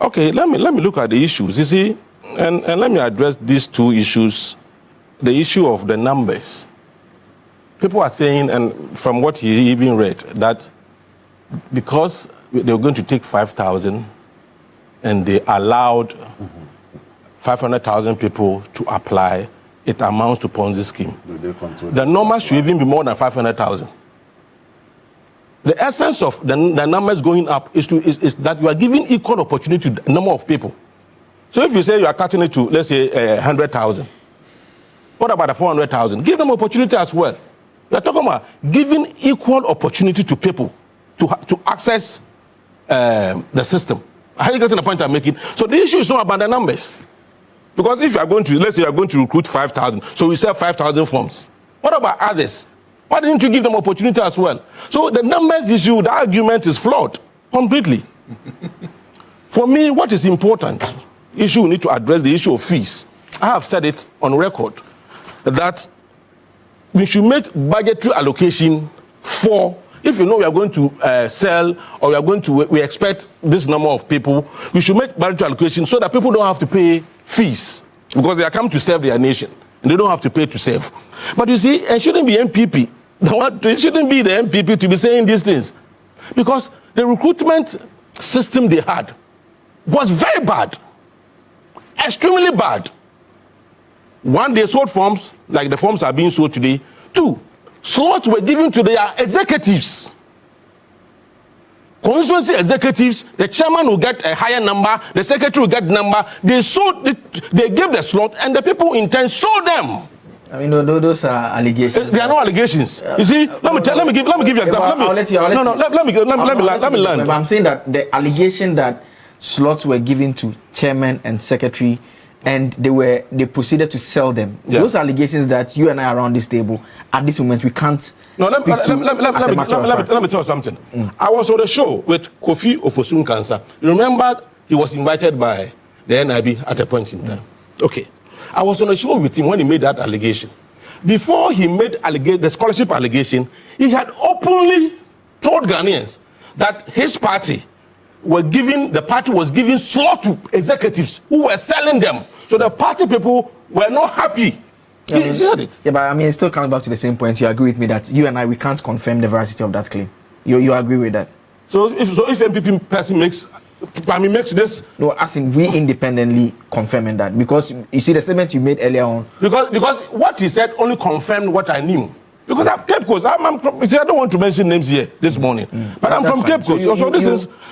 okay, let me look at the issues. You see, and let me address these two issues. The issue of the numbers. People are saying, and from what he even read, that because they were going to take 5,000 and they allowed 500,000 people to apply, it amounts to Ponzi scheme. The number should even be more than 500,000. the essence of the numbers going up is that you are giving equal opportunity to a number of people. So if you say you are cutting it to, let's say, 100,000, what about the 400,000? Give them opportunity as well. We are talking about giving equal opportunity to people to access the system. Are you getting the point I'm making? So the issue is not about the numbers. Because if you are going to, let's say you are going to recruit 5,000, so we sell 5,000 forms. What about others? Why didn't you give them opportunity as well? So the numbers issue, the argument is flawed completely. For me, what is important issue we need to address the issue of fees. I have said it on record that we should make budgetary allocation for, if you know we are going to sell or we expect this number of people, we should make budgetary allocation so that people don't have to pay fees because they are come to serve their nation and they don't have to pay to serve. But you see, it shouldn't be MPP. It shouldn't be the MPP to be saying these things because the recruitment system they had was very bad, extremely bad. One, they sold forms like the forms are being sold today. Two, slots were given to their executives. Constituency executives, the chairman will get a higher number, the secretary will get number. They gave the slot, and the people in turn sold them. I mean, those are allegations. They are no allegations. You see, let me give you an example. Let me learn. I'm saying that the allegation that slots were given to chairman and secretary, and they proceeded to sell them. Yeah. Those allegations that you and I around this table at this moment we can't. No, let me tell you something. I was on the show with Kofi Ofosun Kansa. You remember he was invited by the NIB at a point in time. Okay, I was on a show with him when he made that allegation. Before he made the scholarship allegation, he had openly told Ghanaians that his party was giving slot to executives who were selling them. So the party people were not happy. He said it. Yeah, but I mean, it still comes back to the same point. You agree with me that you and I, we can't confirm the veracity of that claim. You agree with that? So if MPP person makes this... No, as in we independently confirming that. Because you see the statement you made earlier on. Because what he said only confirmed what I knew. Because I'm Cape Coast. I don't want to mention names here this morning, but I'm from Cape Coast.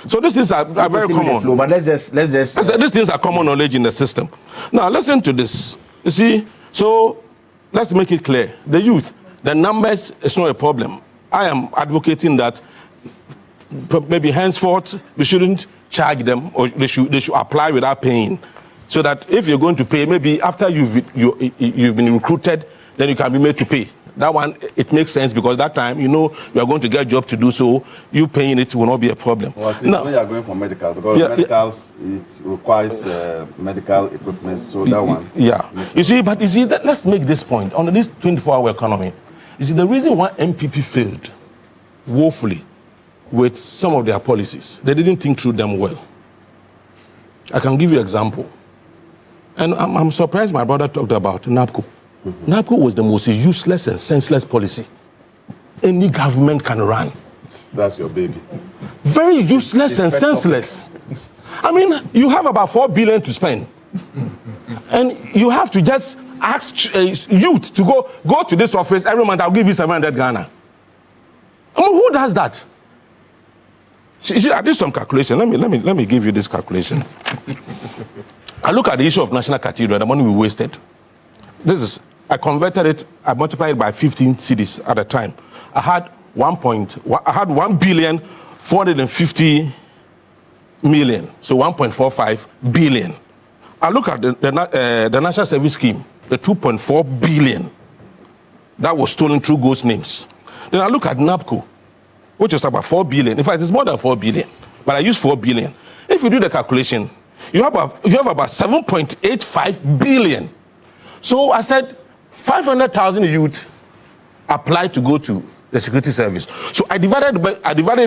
So these things are very common. Flow, but let's just. These things are common knowledge in the system. Now listen to this. You see, so let's make it clear. The youth, the numbers is not a problem. I am advocating that maybe henceforth we shouldn't charge them, or they should apply without paying, so that if you're going to pay, maybe after you've been recruited, then you can be made to pay. That one, it makes sense because that time, you know, you are going to get a job to do so. You paying it will not be a problem. Well, now, when you are going for medical, because medicals, it requires medical equipment, so that one. Yeah. You see, let's make this point. On this 24-hour economy, you see, the reason why MPP failed woefully with some of their policies, they didn't think through them well. I can give you an example. And I'm surprised my brother talked about NAPCO. NAPCO was the most useless and senseless policy any government can run. That's your baby. Very useless and senseless. I mean, you have about 4 billion to spend. And you have to just ask youth to go to this office every month, I'll give you 700 Ghana. I mean, who does that? See, I did some calculation. Let me give you this calculation. I look at the issue of National Cathedral, the money we wasted. I converted it, I multiplied it by 15 cities at a time. I had 1 billion 450 million, so 1.45 billion. I look at the National Service Scheme, the 2.4 billion that was stolen through ghost names. Then I look at NAPCO, which is about 4 billion. In fact, it's more than 4 billion, but I use 4 billion. If you do the calculation, you have about 7.85 billion. So I said 500,000 youth applied to go to the security service. So I divided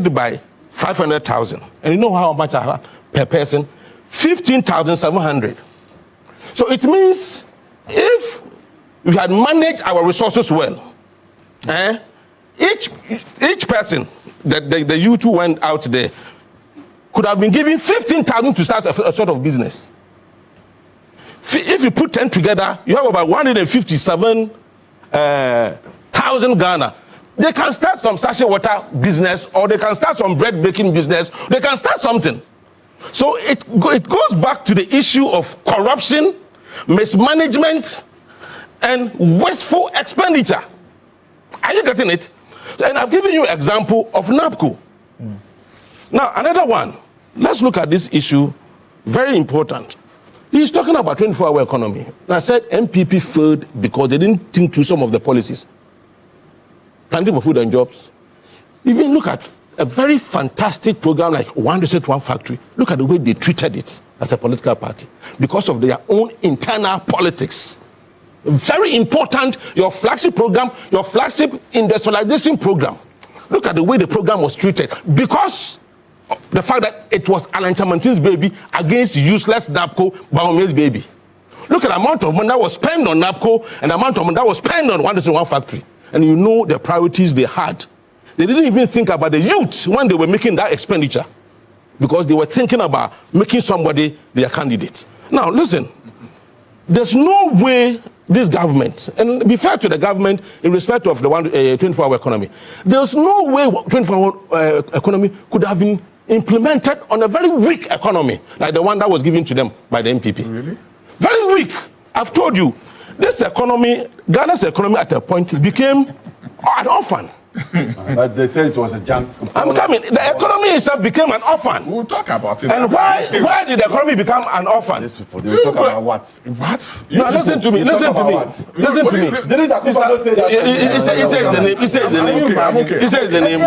it by 500,000. And you know how much I have per person? 15,700. So it means if we had managed our resources well, each person, the youth who went out there, could have been given 15,000 to start a sort of business. If you put 10 together, you have about 157,000 Ghana They can start some sachet water business, or they can start some bread baking business. They can start something. So it goes back to the issue of corruption, mismanagement, and wasteful expenditure. Are you getting it? And I've given you an example of NAPCO. Now, another one. Let's look at this issue. Very important. He's talking about 24-hour economy. And I said MPP failed because they didn't think through some of the policies. Planting for food and jobs. Even look at a very fantastic program like One District, One Factory. Look at the way they treated it as a political party because of their own internal politics. Very important, your flagship program, your flagship industrialization program. Look at the way the program was treated because of the fact that it was Alan Chamantin's baby against useless NAPCO, Baomia's baby. Look at the amount of money that was spent on NAPCO and the amount of money that was spent on One District, One Factory. And you know the priorities they had. They didn't even think about the youth when they were making that expenditure because they were thinking about making somebody their candidate. Now, listen, there's no way this government, and be fair to the government in respect of the 24-hour economy, there's no way 24-hour economy could have been implemented on a very weak economy like the one that was given to them by the MPP. Really? Very weak. I've told you, this economy, Ghana's economy at a point became an orphan. But they said it was a junk. I'm coming. The economy itself became an orphan. We'll talk about it. And why did the economy become an orphan? These people, they will talk about what? What? No, listen to me. Listen to me. Listen to me. Didn't Akufo say that? He says the name. He says the name. I'm okay. He says the name.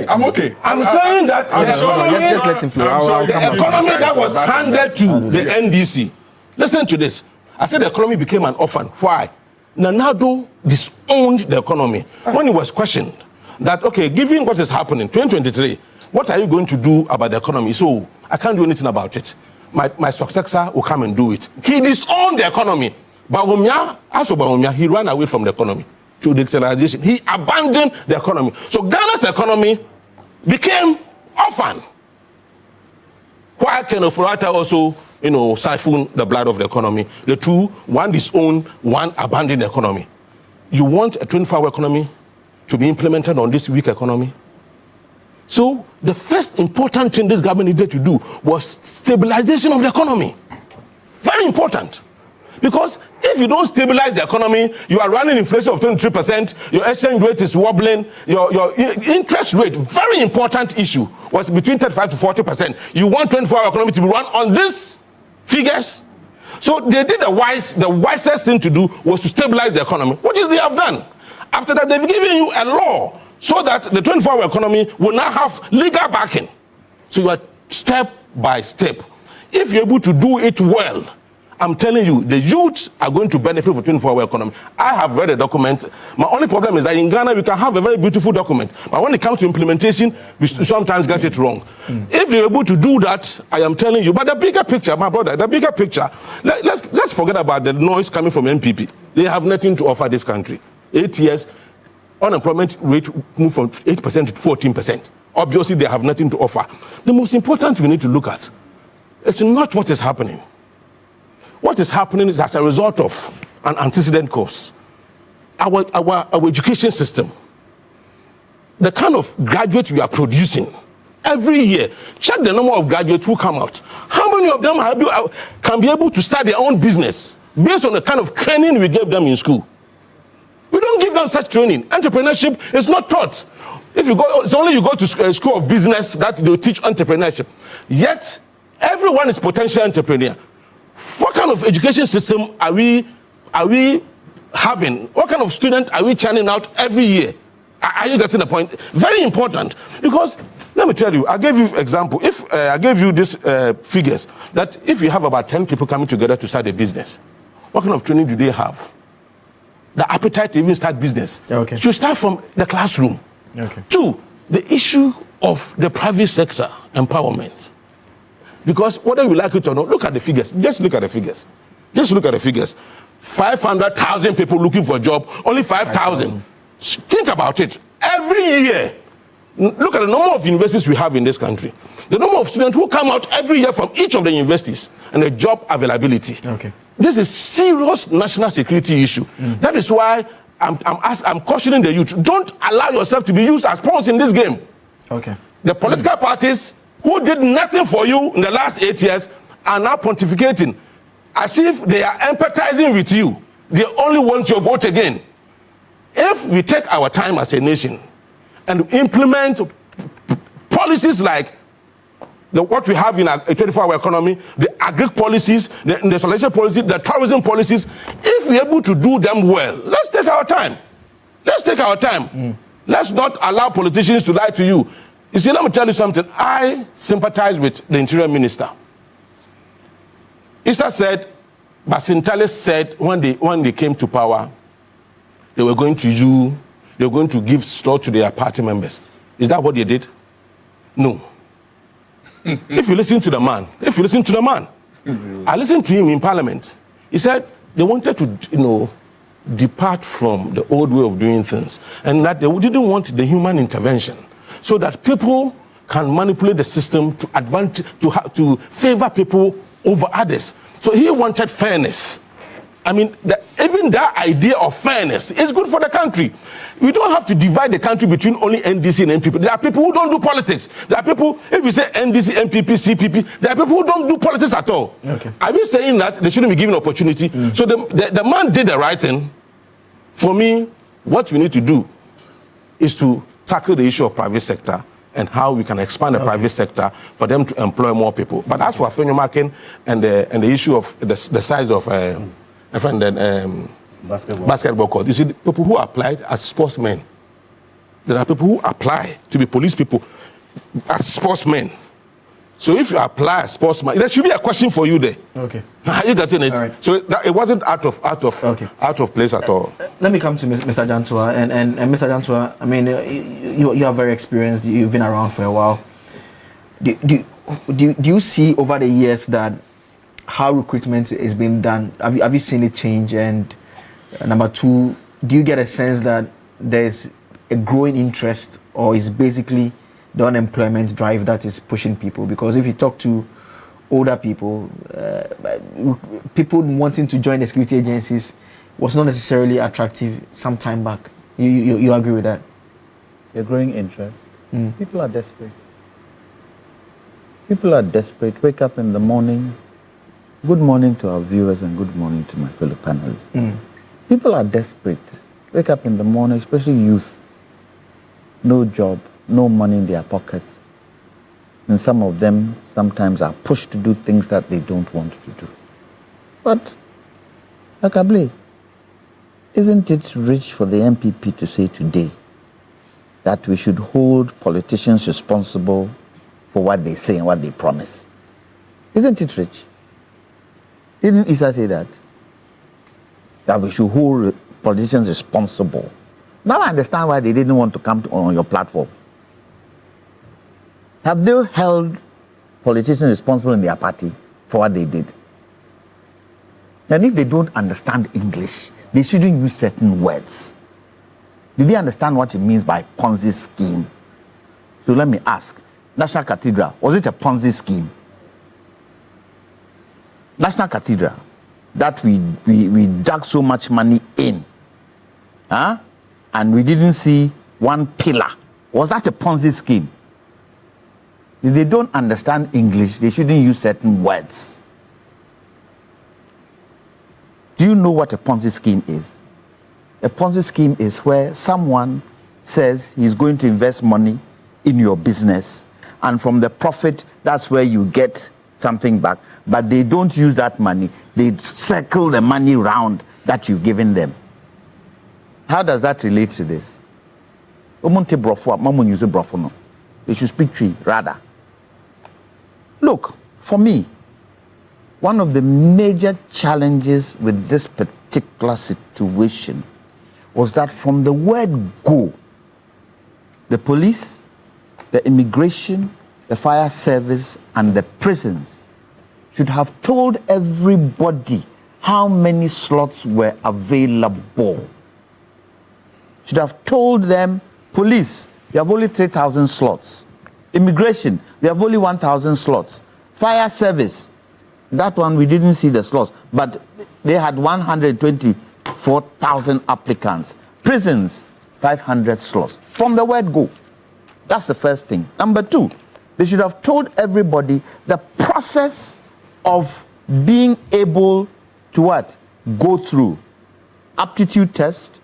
I'm okay. I'm saying that the economy, Just let him flow. the economy that was handed to the NDC. Listen to this. I said the economy became an orphan. Why? Nanado disowned the economy when he was questioned that, okay, given what is happening, 2023, what are you going to do about the economy? So I can't do anything about it. My successor will come and do it. He disowned the economy. Bawumia, he ran away from the economy to digitalization. He abandoned the economy. So Ghana's economy became orphan. Why can Ofurata also, siphon the blood of the economy? The two, one disowned, one abandoned the economy. You want a 24-hour economy to be implemented on this weak economy? So the first important thing this government needed to do was stabilization of the economy. Very important. Because if you don't stabilize the economy, you are running inflation of 23%, your exchange rate is wobbling, your interest rate, very important issue, was between 35 to 40%. You want 24-hour economy to be run on these figures? So they did the wisest thing to do was to stabilize the economy, which is they have done. After that, they've given you a law so that the 24-hour economy will now have legal backing. So you are step by step. If you're able to do it well, I'm telling you, the youths are going to benefit from 24-hour economy. I have read the document. My only problem is that in Ghana, we can have a very beautiful document. But when it comes to implementation, we sometimes get it wrong. If you're able to do that, I am telling you, but the bigger picture, my brother, the bigger picture, let's forget about the noise coming from MPP. They have nothing to offer this country. 8 years, unemployment rate moved from 8% to 14%. Obviously, they have nothing to offer. The most important we need to look at, it's not what is happening. What is happening is as a result of an antecedent cause. Our education system, the kind of graduates we are producing every year, check the number of graduates who come out. How many of them can be able to start their own business based on the kind of training we gave them in school? We don't give them such training. Entrepreneurship is not taught. It's only you go to a school of business that they'll teach entrepreneurship. Yet, everyone is potential entrepreneur. What kind of education system are we having? What kind of student are we churning out every year? Are you getting the point? Very important. Because, let me tell you, I gave you an example. If I gave you these figures, that if you have about 10 people coming together to start a business, what kind of training do they have? The appetite to even start business. Okay. Should start from the classroom. Okay. 2, the issue of the private sector empowerment. Because whether you like it or not, look at the figures. Just look at the figures. Just look at the figures. 500,000 people looking for a job, only 5,000. Think about it. Every year, look at the number of universities we have in this country. The number of students who come out every year from each of the universities and the job availability. Okay. This is serious national security issue. That is why I'm cautioning the youth, don't allow yourself to be used as pawns in this game. Okay. The political parties who did nothing for you in the last 8 years are now pontificating as if they are empathizing with you. They only want your vote again. If we take our time as a nation and implement policies like what we have in a 24-hour economy, the agri policies, the industrialization policy, the tourism policies, if we're able to do them well, let's take our time. Let's take our time. Let's not allow politicians to lie to you. You see, let me tell you something. I sympathize with the Interior Minister. Issa said, Basintale said when they came to power, they were going to give slot to their party members. Is that what they did? No. If you listen to the man, I listened to him in Parliament. He said they wanted to, depart from the old way of doing things, and that they didn't want the human intervention, so that people can manipulate the system to favor people over others. So he wanted fairness. I mean, even that idea of fairness is good for the country. We don't have to divide the country between only NDC and MPP. There are people who don't do politics. There are people, if you say NDC, MPP, CPP, there are people who don't do politics at all. Okay. I've been saying that they shouldn't be given opportunity. So the man did the right thing. For me, what we need to do is to tackle the issue of private sector and how we can expand the private sector for them to employ more people. But as for Afenyo Marking and the issue of the size of basketball court, you see, the people who applied as sportsmen, there are people who apply to be police people as sportsmen. So if you apply as sportsman, there should be a question for you there. Okay. Are you getting it? Right. So it wasn't out of place at all. Let me come to Mr. Jantua. And Mr. Jantua, I mean, you are very experienced. You've been around for a while. Do you see over the years that how recruitment is being done? Have you seen it change? And number two, do you get a sense that there's a growing interest, or is basically the unemployment drive that is pushing people? Because if you talk to older people, people wanting to join the security agencies was not necessarily attractive some time back. You agree with that? A growing interest. People are desperate. People are desperate. Wake up in the morning. Good morning to our viewers and good morning to my fellow panelists. People are desperate. Wake up in the morning, especially youth. No job, no money in their pockets. And some of them sometimes are pushed to do things that they don't want to do. But, Akable, isn't it rich for the MPP to say today that we should hold politicians responsible for what they say and what they promise? Isn't it rich? Didn't Issa say that? That we should hold politicians responsible. Now I understand why they didn't want to come on your platform. Have they held politicians responsible in their party for what they did? And if they don't understand English, they shouldn't use certain words. Did they understand what it means by Ponzi scheme? So let me ask, National Cathedral, was it a Ponzi scheme? National Cathedral, that we dug so much money in, and we didn't see one pillar. Was that a Ponzi scheme? If they don't understand English, they shouldn't use certain words. Do you know what a Ponzi scheme is? A Ponzi scheme is where someone says he's going to invest money in your business, and from the profit, that's where you get something back. But they don't use that money. They circle the money round that you've given them. How does that relate to this? They should speak tree, rather. Look, for me, one of the major challenges with this particular situation was that from the word go, the police, the immigration, the fire service, and the prisons should have told everybody how many slots were available. Should have told them, police, you have only 3,000 slots. Immigration, we have only 1,000 slots. Fire service, that one we didn't see the slots, but they had 124,000 applicants. prisons, 500 slots. From the word go. That's the first thing. Number two, they should have told everybody the process of being able to what? Go through aptitude test,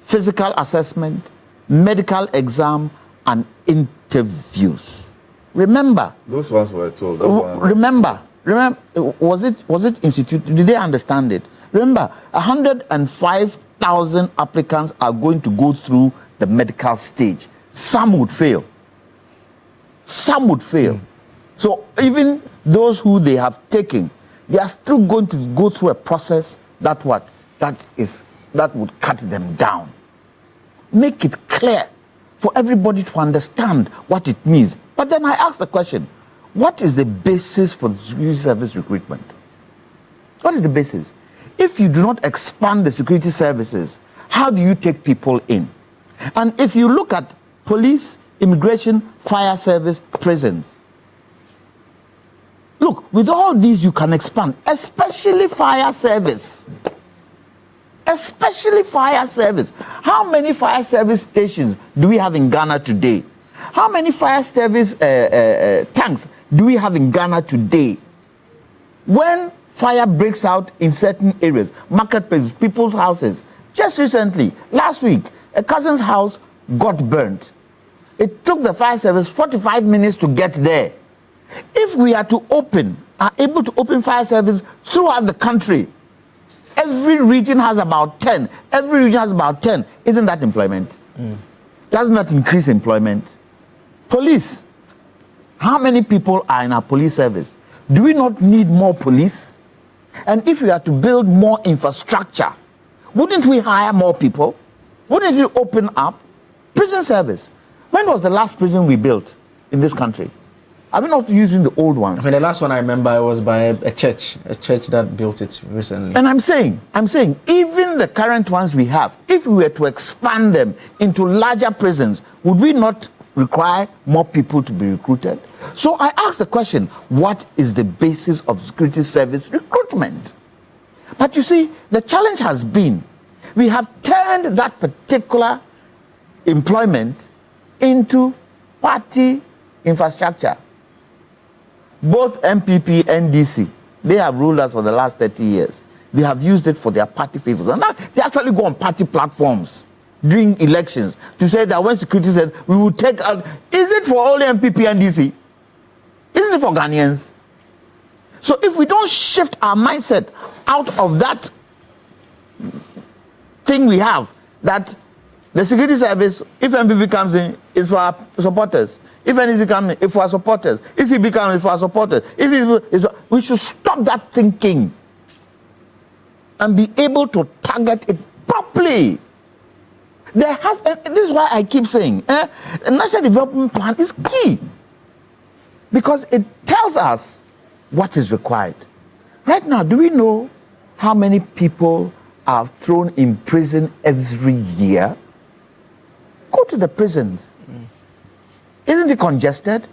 physical assessment, medical exam, and interviews. Remember. Those ones were told. Remember, was it instituted? Did they understand it? Remember, 105,000 applicants are going to go through the medical stage. Some would fail. Some would fail. So even those who they have taken, they are still going to go through a process that would cut them down. Make it clear for everybody to understand what it means. But then I ask the question, what is the basis for the security service recruitment? What is the basis? If you do not expand the security services, how do you take people in? And if you look at police, immigration, fire service, prisons, look, with all these you can expand, especially fire service. Especially fire service. How many fire service stations do we have in Ghana today? How many fire service tanks do we have in Ghana today? When fire breaks out in certain areas, marketplaces, people's houses, just recently, last week, a cousin's house got burnt. It took the fire service 45 minutes to get there. If we are able to open fire service throughout the country, every region has about 10. Every region has about 10. Isn't that employment? Doesn't that increase employment? Police. How many people are in our police service? Do we not need more police? And if we are to build more infrastructure, wouldn't we hire more people? Wouldn't it open up? Prison service. When was the last prison we built in this country? Are we not using the old ones? I mean, the last one I remember was by a church that built it recently. And I'm saying, even the current ones we have, if we were to expand them into larger prisons, would we not require more people to be recruited? So I ask the question, what is the basis of security service recruitment? But you see, the challenge has been, we have turned that particular employment into party infrastructure. Both MPP and DC, they have ruled us for the last 30 years. They have used it for their party favors. And now they actually go on party platforms during elections to say that when security said, we will take out, is it for only MPP and DC? Isn't it for Ghanaians? So if we don't shift our mindset out of that thing we have, that the security service, if MPP comes in, is for our supporters. If NEC comes in, it's for our supporters. If CB comes in, for our supporters. We should stop that thinking and be able to target it properly. This is why I keep saying, a national development plan is key, because it tells us what is required. Right now, do we know how many people are thrown in prison every year? Go to the prisons. Isn't it congested?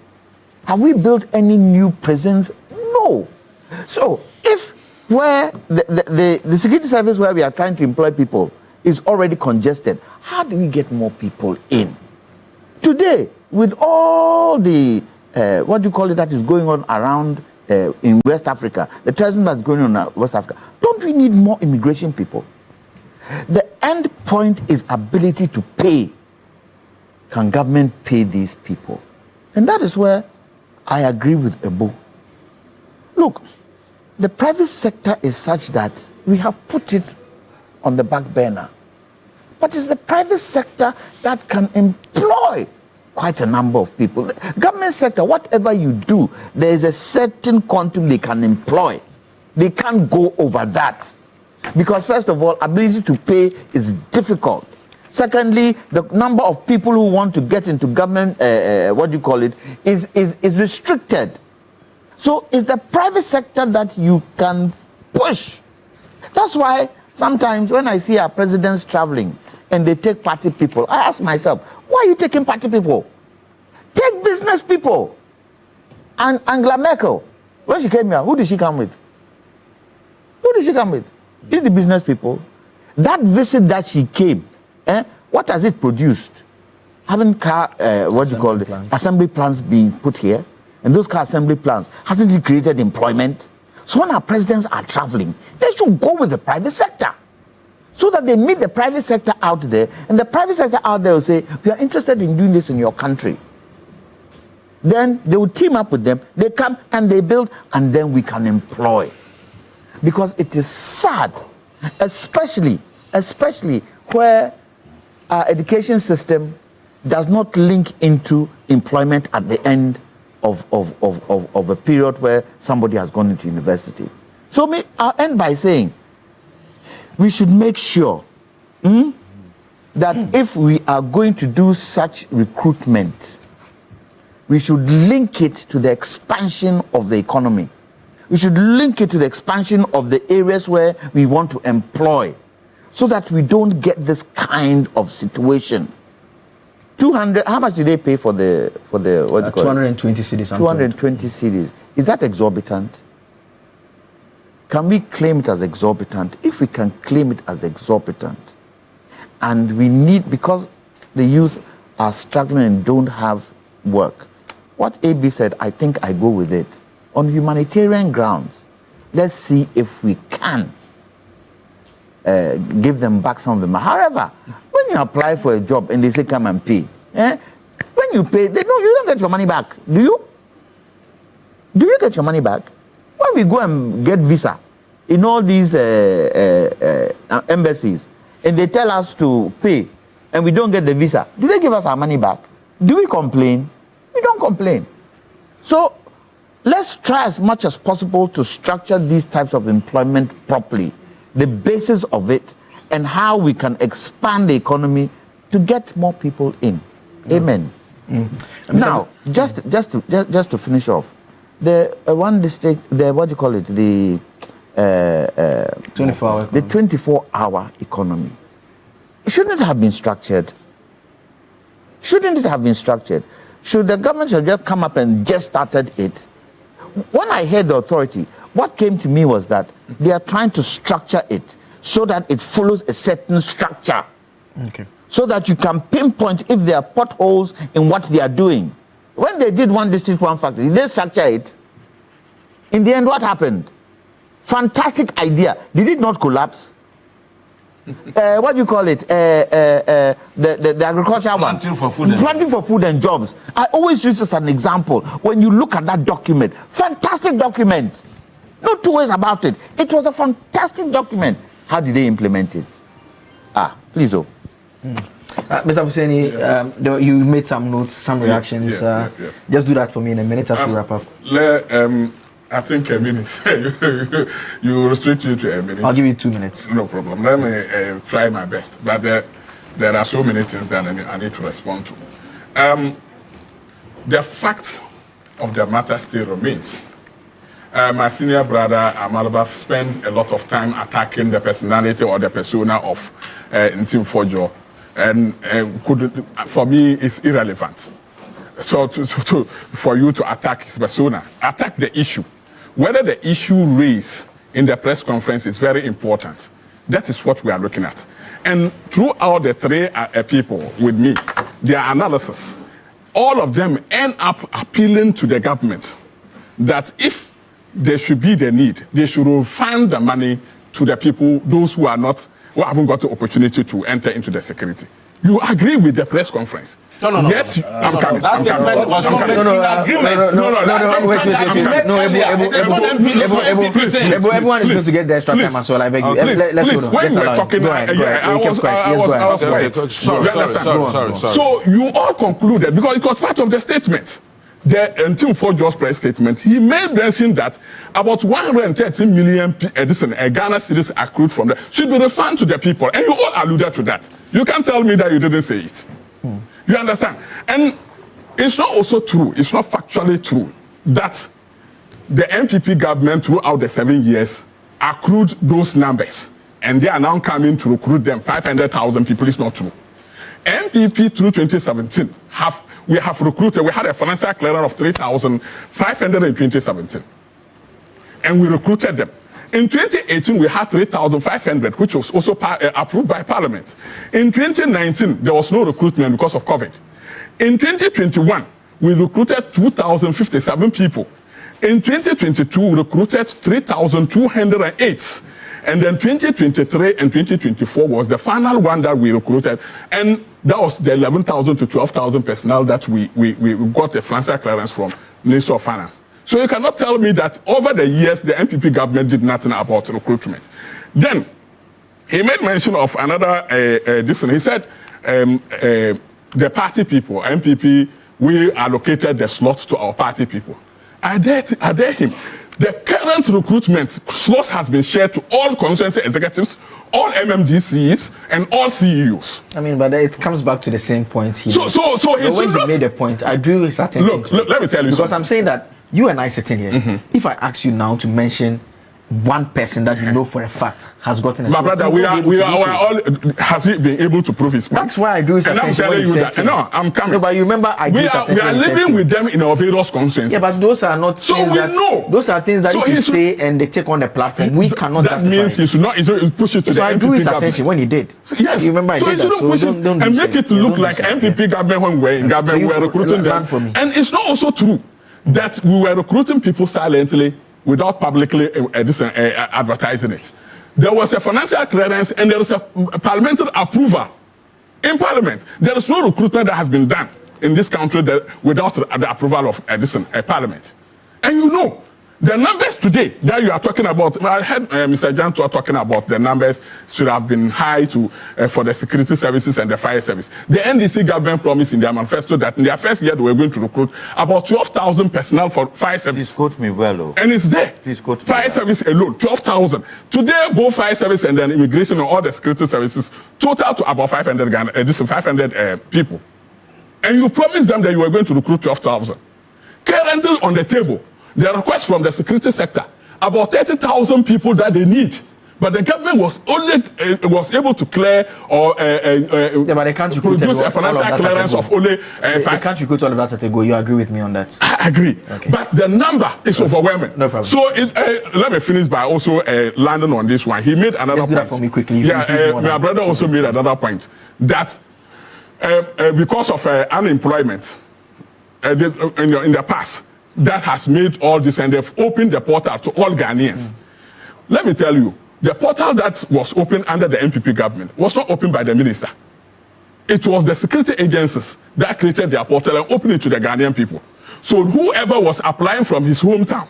Have we built any new prisons? No. So if where the security service where we are trying to employ people is already congested, how do we get more people in? Today, with all the that is going on around in West Africa, the terrorism that's going on in West Africa, don't we need more immigration people? The end point is ability to pay. Can government pay these people? And that is where I agree with Ebo. Look, the private sector is such that we have put it on the back burner. But it's the private sector that can employ quite a number of people. The government sector, whatever you do, there is a certain quantum they can employ. They can't go over that. Because first of all, ability to pay is difficult. Secondly, the number of people who want to get into government, is restricted. So it's the private sector that you can push. That's why sometimes when I see our presidents traveling and they take party people, I ask myself, why are you taking party people? Take business people. And Angela Merkel, when she came here, who did she come with? Who did she come with? It's the business people. That visit that she came, What has it produced? Haven't car, assembly plants being put here? And those car assembly plants, hasn't it created employment? So when our presidents are traveling, they should go with the private sector, so that they meet the private sector out there, and the private sector out there will say, we are interested in doing this in your country. Then they will team up with them, they come and they build, and then we can employ. Because it is sad, especially where our education system does not link into employment at the end of a period where somebody has gone into university. So I'll end by saying, we should make sure that if we are going to do such recruitment, we should link it to the expansion of the economy. We should link it to the expansion of the areas where we want to employ, so that we don't get this kind of situation. 200, how much did they pay for the what do you call 220 cedis. 220 cedis. Is that exorbitant? Can we claim it as exorbitant? If we can claim it as exorbitant, and we need, because the youth are struggling and don't have work, what AB said, I think I go with it. On humanitarian grounds, let's see if we can give them back some of them. However, when you apply for a job and they say come and pay, when you pay, you don't get your money back. Do you? Do you get your money back? When we go and get visa in all these embassies, and they tell us to pay, and we don't get the visa, do they give us our money back? Do we complain? We don't complain. So let's try as much as possible to structure these types of employment properly, the basis of it, and how we can expand the economy to get more people in. Amen. Now, just to finish off, the one district, the what do you call it, the 24-hour the 24-hour economy, shouldn't it have been structured? Shouldn't it have been structured? Should the government have just come up and just started it? When I heard the authority, what came to me was that they are trying to structure it so that it follows a certain structure. Okay. So that you can pinpoint if there are potholes in what they are doing. When they did one district, one factory, they structure it. In the end, what happened? Fantastic idea. Did it not collapse? What do you call it? The agricultural one. Planting for food and jobs. I always use this as an example. When you look at that document, fantastic document. No two ways about it. It was a fantastic document. How did they implement it? Please, Mr. Hussaini, you made some notes, some reactions. Yes. Just do that for me in a minute as we wrap up. I think a minute. You restrict you to a minute. I'll give you 2 minutes. No problem. Let me try my best. But there are so many things that I need to respond to. The fact of the matter still remains. My senior brother, Amalaba, spent a lot of time attacking the personality or the persona of Ntim Fojo. And for me, it's irrelevant. So for you to attack his persona, attack the issue. Whether the issue raised in the press conference is very important. That is what we are looking at. And throughout the three people with me, their analysis, all of them end up appealing to the government that if there should be the need, they should refund the money to the people, those who haven't got the opportunity to enter into the security. You agree with the press conference. No. Yet, I'm coming. That statement was not in agreement. No, everyone is supposed to get the extra time as well. I beg you. Let's hold on. When we're talking, go ahead. Sorry. So you all concluded, because it was part of the statement, the Ntim Fojo's press statement, he made mention that about 130 million Ghana cedis accrued from that should be refunded to the people. And you all alluded to that. You can't tell me that you didn't say it. You understand? And it's not also true, it's not factually true, that the MPP government throughout the 7 years accrued those numbers. And they are now coming to recruit them, 500,000 people. It's not true. MPP through 2017 we have recruited, we had a financial clearance of 3,500 in 2017. And we recruited them. In 2018, we had 3,500, which was also approved by Parliament. In 2019, there was no recruitment because of COVID. In 2021, we recruited 2,057 people. In 2022, we recruited 3,208. And then 2023 and 2024 was the final one that we recruited. And that was the 11,000 to 12,000 personnel that we got a financial clearance from Ministry of Finance. So you cannot tell me that over the years, the MPP government did nothing about recruitment. Then he made mention of another, he said, the party people, MPP, we allocated the slots to our party people. I dare him. The current recruitment slots has been shared to all constituency executives, all MMDCs, and all CEOs. I mean, but it comes back to the same point here. So when he made a point, I drew his attention to it. Let me tell you because something. I'm saying that you and I sitting here, if I ask you now to mention one person that you know for a fact has gotten a my slot, brother, we are all. Has he been able to prove his point? That's why I drew his and attention. I'm telling you that. No, I'm coming. No, but you remember I drew his attention. We are living with them in our various constituencies. Yeah, but those are not things that. Know. Those are things that if you say and they take on the platform, we cannot that justify. That means you should not push it to so the I MPP drew his government. attention when he did. So, yes. You remember I did that. Push it and make it look like MPP government when we were in government, we were recruiting them. And it's not also true that we were recruiting people silently without publicly advertising it. There was a financial clearance and there was a parliamentary approval in Parliament. There is no recruitment that has been done in this country without the approval of Parliament. And you know, the numbers today that you are talking about, I heard Mr. Jantua talking about the numbers should have been high for the security services and the fire service. The NDC government promised in their manifesto that in their first year they were going to recruit about 12,000 personnel for fire service. Please quote me well, oh. And it's there. Please quote me fire well. Service alone, 12,000. Today, both fire service and then immigration and all the security services total to about 500 people. And you promised them that you were going to recruit 12,000. Currently on the table, the request from the security sector, about 30,000 people that they need. But the government was only able to clear or but they can't produce a financial clearance of only they can't recruit all of that at a go. You agree with me on that? I agree. Okay. But the number is overwhelming. No problem. So let me finish by also landing on this one. He made another point. Do that for me quickly. My brother also made another point that because of unemployment in the past, that has made all this, and they've opened the portal to all Ghanaians. Let me tell you, the portal that was opened under the MPP government was not opened by the minister. It was the security agencies that created their portal and opened it to the Ghanaian people. So whoever was applying from his hometown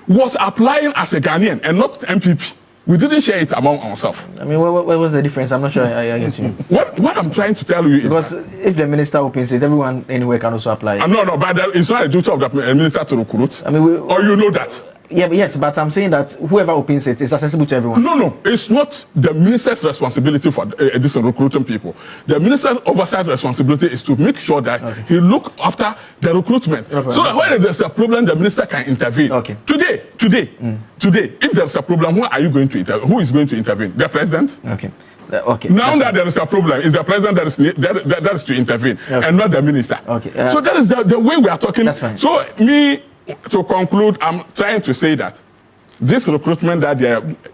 was applying as a Ghanaian and not MPP. We didn't share it among ourselves. I mean, what was the difference? I'm not sure I get you. What I'm trying to tell you is because if the minister opens it, everyone anywhere can also apply. No, but it's not a duty of the minister to recruit. I mean, or you know that. Yeah, but I'm saying that whoever opens it is accessible to everyone. No, it's not the minister's responsibility for this recruiting people. The minister's oversight responsibility is to make sure that he look after the recruitment. So that when there's a problem, the minister can intervene. Okay. Today, if there's a problem, who are you going to intervene? Who is going to intervene? The president? Okay. Okay. Now that there is a problem, it's the president that is to intervene, and not the minister. Okay. So that is the way we are talking. That's fine. So to conclude, I'm trying to say that this recruitment that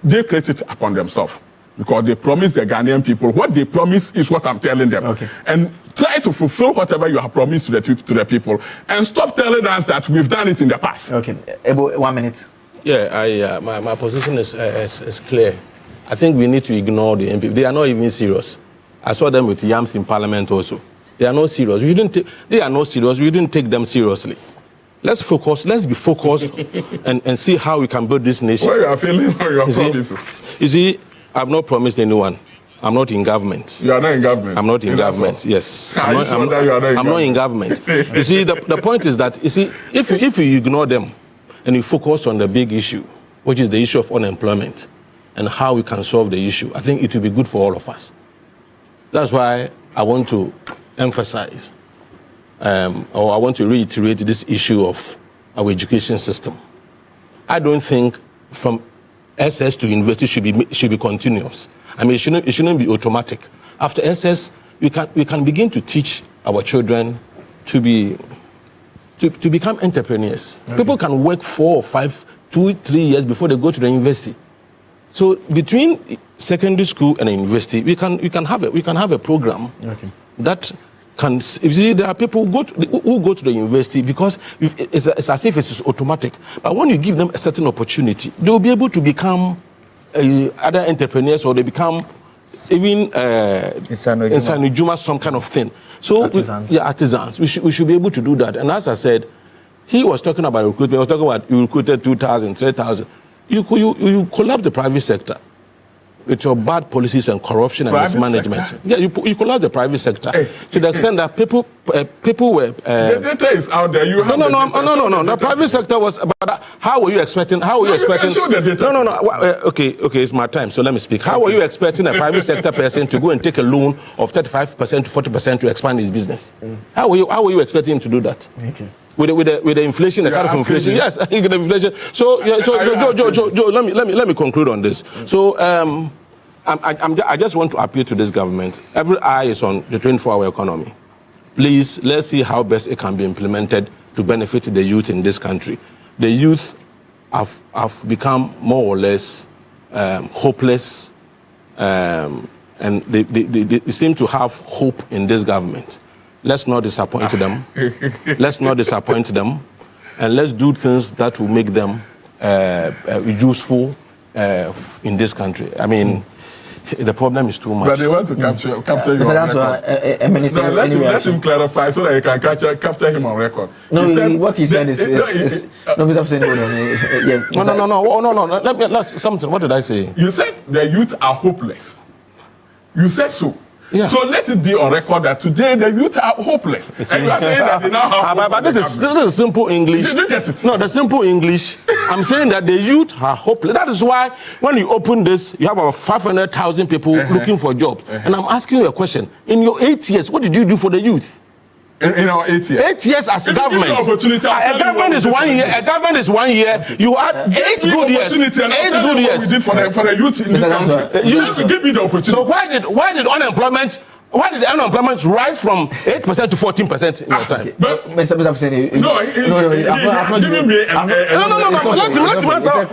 they created upon themselves because they promised the Ghanaian people what they promise is what I'm telling them. Okay. And try to fulfill whatever you have promised to the people, and stop telling us that we've done it in the past. Okay. About 1 minute. Yeah, my position is clear. I think we need to ignore the MP. They are not even serious. I saw them with yams in Parliament also. They are not serious. They are not serious. We didn't take them seriously. Let's focus. Let's be focused and see how we can build this nation. What you are feeling on your promises? You see, I've not promised anyone. I'm not in government. You are not in government. I'm not in government. Yes. I'm not in government. You see, the point is that if you ignore them and you focus on the big issue, which is the issue of unemployment and how we can solve the issue, I think it will be good for all of us. That's why I want to emphasize. Or I want to reiterate this issue of our education system. I don't think from SS to university should be continuous. I mean, it shouldn't be automatic. After SS, we can begin to teach our children to become entrepreneurs. Okay. People can work 4 or 5, 2, 3 years before they go to the university. So between secondary school and university, we can have a program that can. You see, there are people who go to the university because it's as if it's automatic. But when you give them a certain opportunity, they will be able to become other entrepreneurs, or they become even Insanujuma, some kind of thing. So artisans. Artisans. We should be able to do that. And as I said, he was talking about recruitment. He was talking about you recruited 2,000, 3,000. You collapse the private sector with your bad policies and corruption and mismanagement. Yeah, you collapse the private sector to the extent that people were. The data is out there. You have no. The private sector was about. How were you expecting? How were you expecting? You can show the data. No. Okay, it's my time. So let me speak. How were you expecting a private sector person to go and take a loan of 35% to 40% to expand his business? How were you expecting him to do that? Okay. With the inflation, the kind of inflation, yes, the inflation. So Joe, let me conclude on this. So I just want to appeal to this government. Every eye is on the 24-hour economy. Please, let's see how best it can be implemented to benefit the youth in this country. The youth have become more or less hopeless, and they seem to have hope in this government. Let's not disappoint them. Let's not disappoint them. And let's do things that will make them useful in this country. I mean, the problem is too much. But they want to capture you on record. Let him clarify so that you can capture him on record. No, what he said is no, Mr. Hussein, yes. No. Something. What did I say? You said the youth are hopeless. You said so. Yeah. So let it be on record that today the youth are hopeless. And you are saying that they now have hope. But this is simple English. Did you get it? No, the simple English. I'm saying that the youth are hopeless. That is why when you open this, you have about 500,000 people looking for jobs. And I'm asking you a question. In your 8 years, what did you do for the youth? In our 8 years. 8 years as a government. A government is 1 year. A government is 1 year. You had 8 good years. 8 good years. We did for the youth in this country. You have to give me the opportunity. So why did unemployment? Why did the unemployment rise from 8% to 14% in your time? Okay. But Mr. Hussein, no. Giving me let him answer.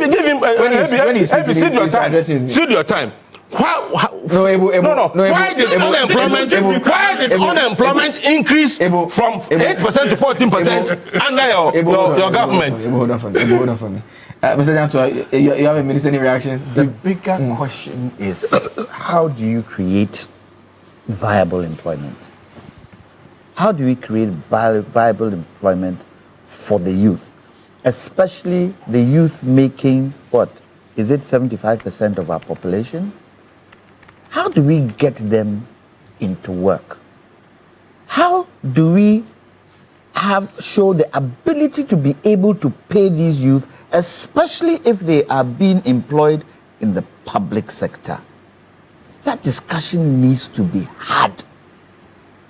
Give him. When he's speaking, Cede your time. Cede your time. Why did unemployment increase from 8% to 14% under your government? Hold on for me. Mr. Jantua, you have a minute, any reaction? The bigger question is, how do you create viable employment? How do we create viable employment for the youth? Especially the youth making, what? Is it 75% of our population? How do we get them into work? How do we show the ability to be able to pay these youth, especially if they are being employed in the public sector? That discussion needs to be had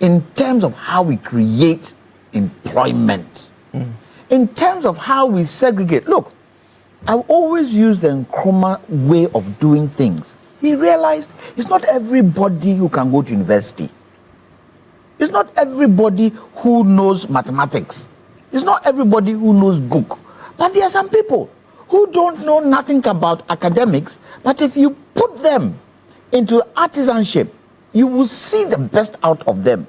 in terms of how we create employment, in terms of how we segregate. Look, I've always used the Nkrumah way of doing things. He realized it's not everybody who can go to university. It's not everybody who knows mathematics. It's not everybody who knows book. But there are some people who don't know nothing about academics, but if you put them into artisanship, you will see the best out of them.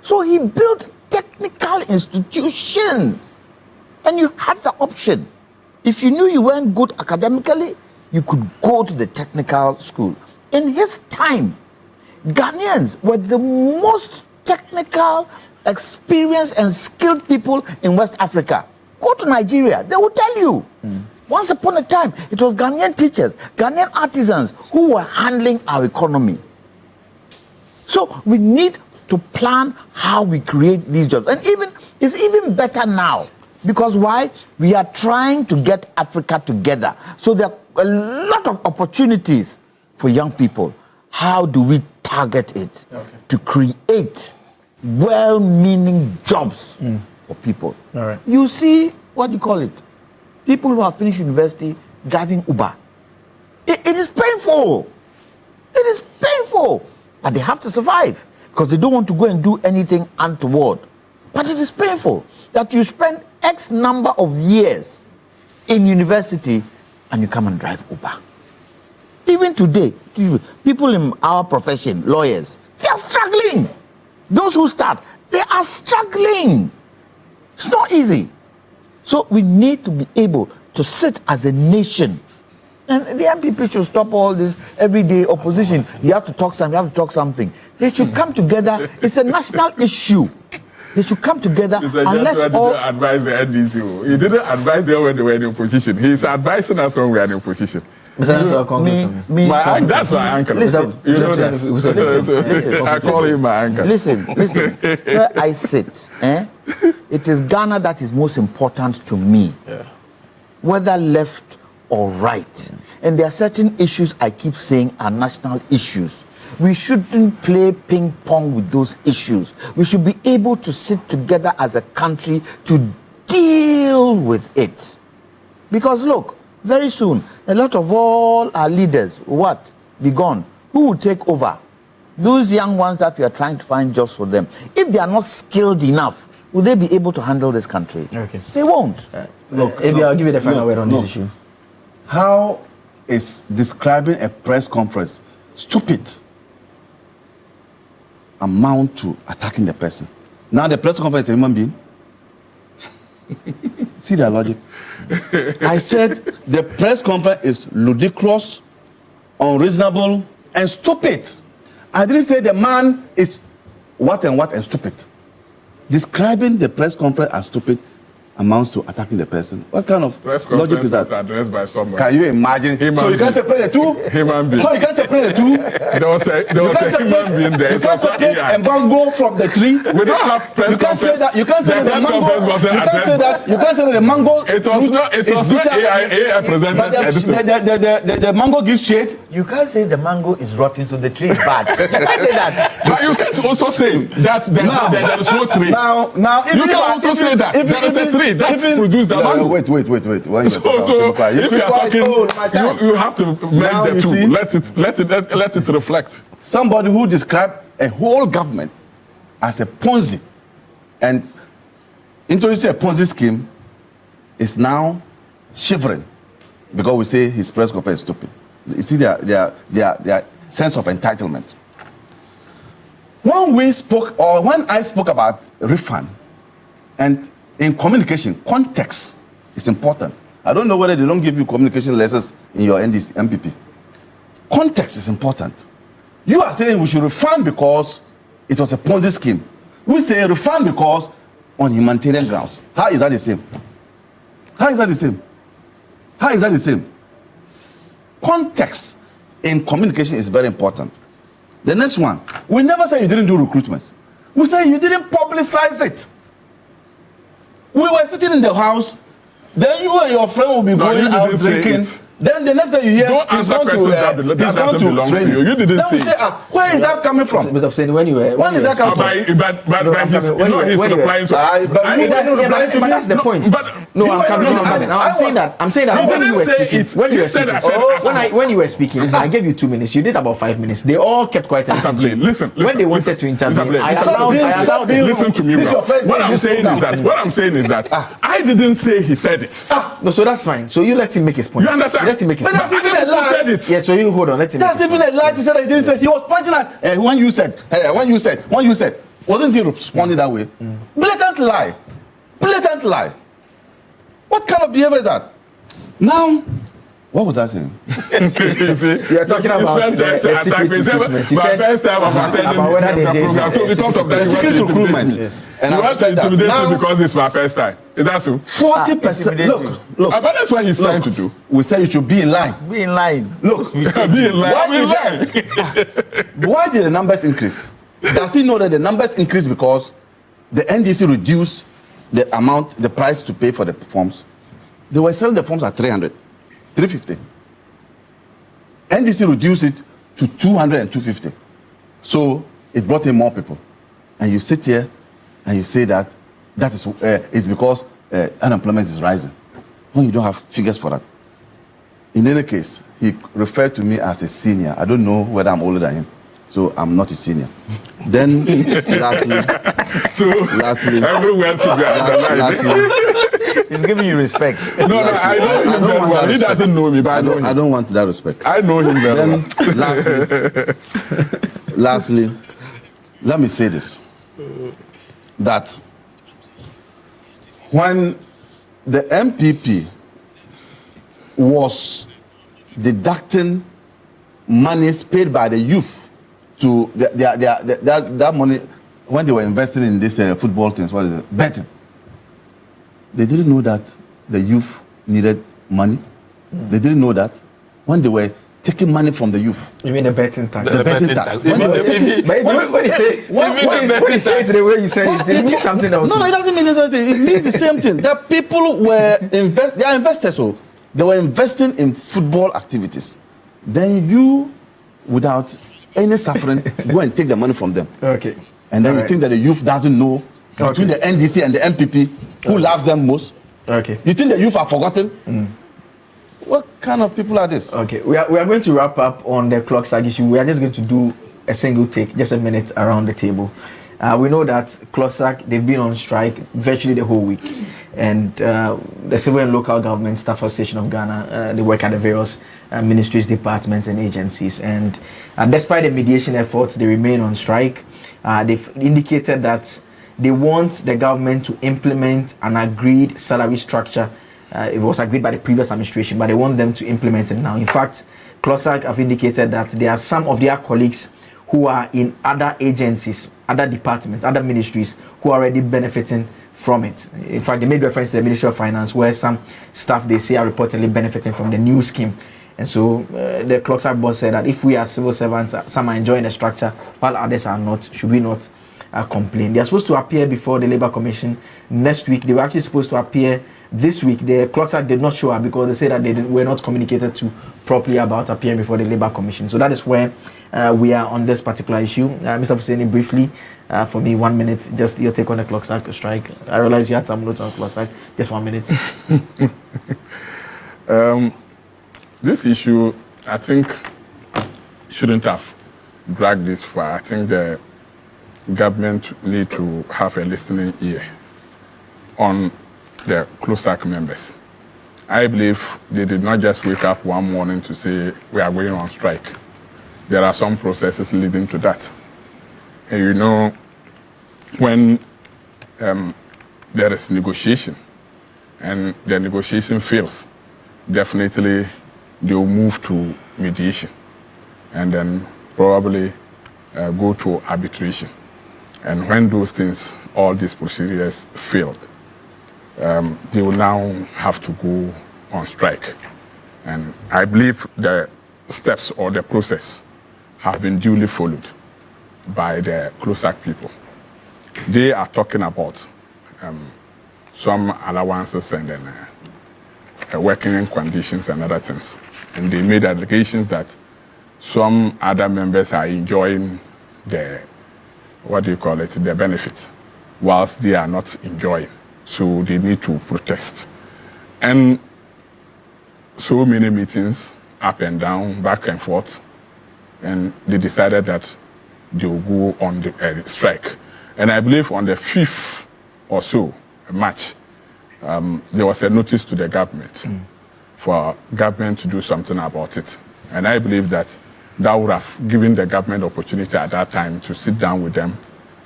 So he built technical institutions, and you had the option. If you knew you weren't good academically, you could go to the technical school. In his time, Ghanaians were the most technical, experienced, and skilled people in West Africa. Go to Nigeria, they will tell you. Once upon a time, it was Ghanaian teachers, Ghanaian artisans who were handling our economy. So we need to plan how we create these jobs. And it's even better now. Because why? We are trying to get Africa together. So there are a lot of opportunities for young people. How do we target it to create well-meaning jobs for people? All right. You see, what do you call it? People who have finished university driving Uber. It is painful. It is painful. But they have to survive because they don't want to go and do anything untoward. But it is painful that you spend X number of years in university and you come and drive Uber. Even today, people in our profession, lawyers, they are struggling. Those who start, they are struggling. It's not easy. So we need to be able to sit as a nation. And the MPP should stop all this everyday opposition. You have to talk something, you have to talk something. They should come together. It's a national issue. They should come together and let's all advise the NDC. He didn't advise them when they were in opposition. He's advising us when we are in opposition. That's my uncle. Listen, listen, I call him my uncle. Listen. Where I sit, it is Ghana that is most important to me. Yeah. Whether left or right. And there are certain issues I keep saying are national issues. We shouldn't play ping pong with those issues. We should be able to sit together as a country to deal with it. Because look, very soon, a lot of all our leaders, be gone. Who will take over? Those young ones that we are trying to find jobs for them. If they are not skilled enough, will they be able to handle this country? Okay. They won't. Look, Ebi, I'll give you the final word on this issue. How is describing a press conference stupid amount to attacking the person? Now the press conference is a human being. See the logic? I said the press conference is ludicrous, unreasonable, and stupid. I didn't say the man is what and stupid. Describing the press conference as stupid amounts to attacking the person. What kind of logic is that? Addressed by someone. Can you imagine? So you can't separate the two? Human being. So you can't separate the two? There was a human being there. You can't separate a mango from the tree? We don't have press conference. You can't say that the mango. You can't say that the mango. It was not AI presented. The mango gives shade. You can't say the mango is rotten to the tree is bad. You can't say that. But you can't also say that there is no tree. Now, you can also say that there is a tree that produce the mango. Wait. So if you are talking, you have to make the two. Let it reflect. Somebody who described a whole government as a Ponzi and introduced a Ponzi scheme is now shivering because we say his press conference is stupid. You see their sense of entitlement. When I spoke about refund, and in communication, context is important. I don't know whether they don't give you communication lessons in your MPP. Context is important. You are saying we should refund because it was a Ponzi scheme. We say refund because on humanitarian grounds. How is that the same? How is that the same? How is that the same? Context in communication is very important. The next one, we never say you didn't do recruitment. We say you didn't publicize it. We were sitting in the house, then you and your friend will be going out drinking. Then the next time you hear he's gone to training. You didn't then we say, where is that coming from? Because I'm saying when is that coming from? But he's replying to but that's the point. I'm saying that when you were speaking, I gave you 2 minutes. You did about 5 minutes. They all kept quiet and listened. Listen. When they wanted to intervene, I allowed them. Listen to me, bro. What I'm saying is that I didn't say he said it. No, so that's fine. So you let him make his point. You understand? Let him make his point. That's even a lie. Said it. Yeah, so you hold on. Let him. That's even a lie. You said I didn't say. He was pointing at when you said. Wasn't he responding that way? Blatant lie. Blatant lie. What kind of behavior is that? Now, what was I saying? You're talking about the secret recruitment. You said about whether they did. So because of the secret recruitment. Yes. And I've said that now because it's my first time. Is that so? 40%. Look. But that's what he's trying to do. We say you should be in line. Be in line. Look. Be in line. Why did the numbers increase? Does he know that the numbers increased because the NDC reduced the price to pay for the forms? They were selling the forms at 300, 350. NDC reduced it to 200 and 250. So it brought in more people. And you sit here and you say that is because unemployment is rising. When you don't have figures for that. In any case, he referred to me as a senior. I don't know whether I'm older than him. So I'm not a senior. Then, lastly, everywhere should be He's giving you respect. No, I know him very well. He doesn't know me, but I know him. I don't want that respect. I know him very well. Then, lastly, let me say this. That when the MPP was deducting monies paid by the youth to that money when they were investing in this football things, what is it? Betting. They didn't know that the youth needed money. They didn't know that when they were taking money from the youth. You mean the betting tax? The betting tax. When you say it the way you said it means something else. No, it doesn't mean anything. It means the same thing. The people were they are investors, so they were investing in football activities. Then you, without any suffering, go and take the money from them. Okay. And then you think that the youth doesn't know between the NDC and the MPP who loves them most. Okay. You think the youth are forgotten? What kind of people are this? Okay, we are going to wrap up on the clock sag issue. We are just going to do a single take, just a minute around the table. We know that CLOSAC, they've been on strike virtually the whole week. And the Civil and Local Government Staff Association of Ghana, they work at the various ministries, departments and agencies. And despite the mediation efforts, they remain on strike. They've indicated that they want the government to implement an agreed salary structure. It was agreed by the previous administration, but they want them to implement it now. In fact, CLOSAC have indicated that there are some of their colleagues who are in other agencies, other departments, other ministries who are already benefiting from it. In fact, they made reference to the Ministry of Finance, where some staff they say are reportedly benefiting from the new scheme. And so the CLOSAC boss said that if we are civil servants, some are enjoying the structure while others are not, should we not complain? They are supposed to appear before the Labour Commission next week. They were actually supposed to appear this week. The CLOSAC did not show up because they said that they were not communicated to properly about appearing before the Labour Commission. So that is where we are on this particular issue. Mr. Husseini, briefly, for me, 1 minute, just your take on the CLOSAC strike. I realize you had some notes on CLOSAC. Just 1 minute. This issue, I think, shouldn't have dragged this far. I think the government need to have a listening ear on the CLOSAC members. I believe they did not just wake up one morning to say we are going on strike. There are some processes leading to that. And you know, when there is negotiation and the negotiation fails, definitely they will move to mediation and then probably go to arbitration. And when those things, all these procedures failed, they will now have to go on strike. And I believe the steps or the process have been duly followed by the CLOSAC people. They are talking about some allowances and then working conditions and other things. And they made allegations that some other members are enjoying the, the benefit, whilst they are not enjoying. So they need to protest. And so many meetings, up and down, back and forth, and they decided that they will go on the strike. And I believe on the 5th or so, March, there was a notice to the government for government to do something about it. And I believe that that would have given the government opportunity at that time to sit down with them,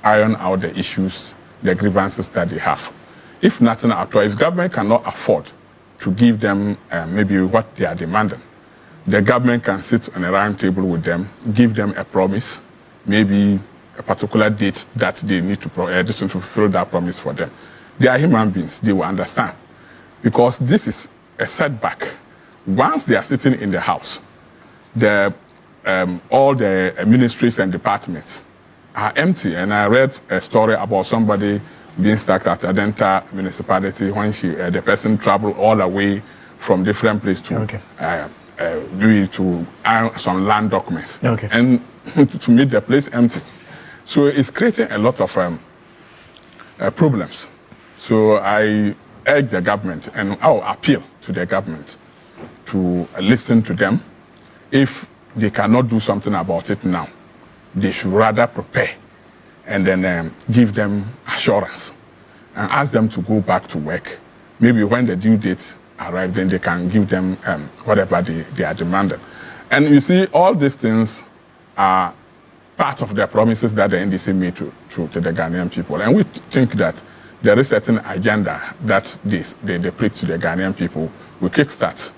iron out the issues, the grievances that they have. If nothing at all, if government cannot afford to give them maybe what they are demanding, the government can sit on a round table with them, give them a promise, maybe a particular date that they need to fulfill that promise for them. They are human beings, they will understand. Because this is a setback. Once they are sitting in the house, all the ministries and departments are empty. And I read a story about somebody being stuck at Adenta municipality when the person traveled all the way from different places to to iron some land documents and to meet the place empty. So it's creating a lot of problems. So I urge the government and I'll appeal to the government to listen to them. If they cannot do something about it now, they should rather prepare and then give them assurance and ask them to go back to work maybe when the due date arrives, then they can give them whatever they are demanding. And you see, all these things are part of the promises that the NDC made to the Ghanaian people. And we think that there is a certain agenda that they preach to the Ghanaian people will kickstart.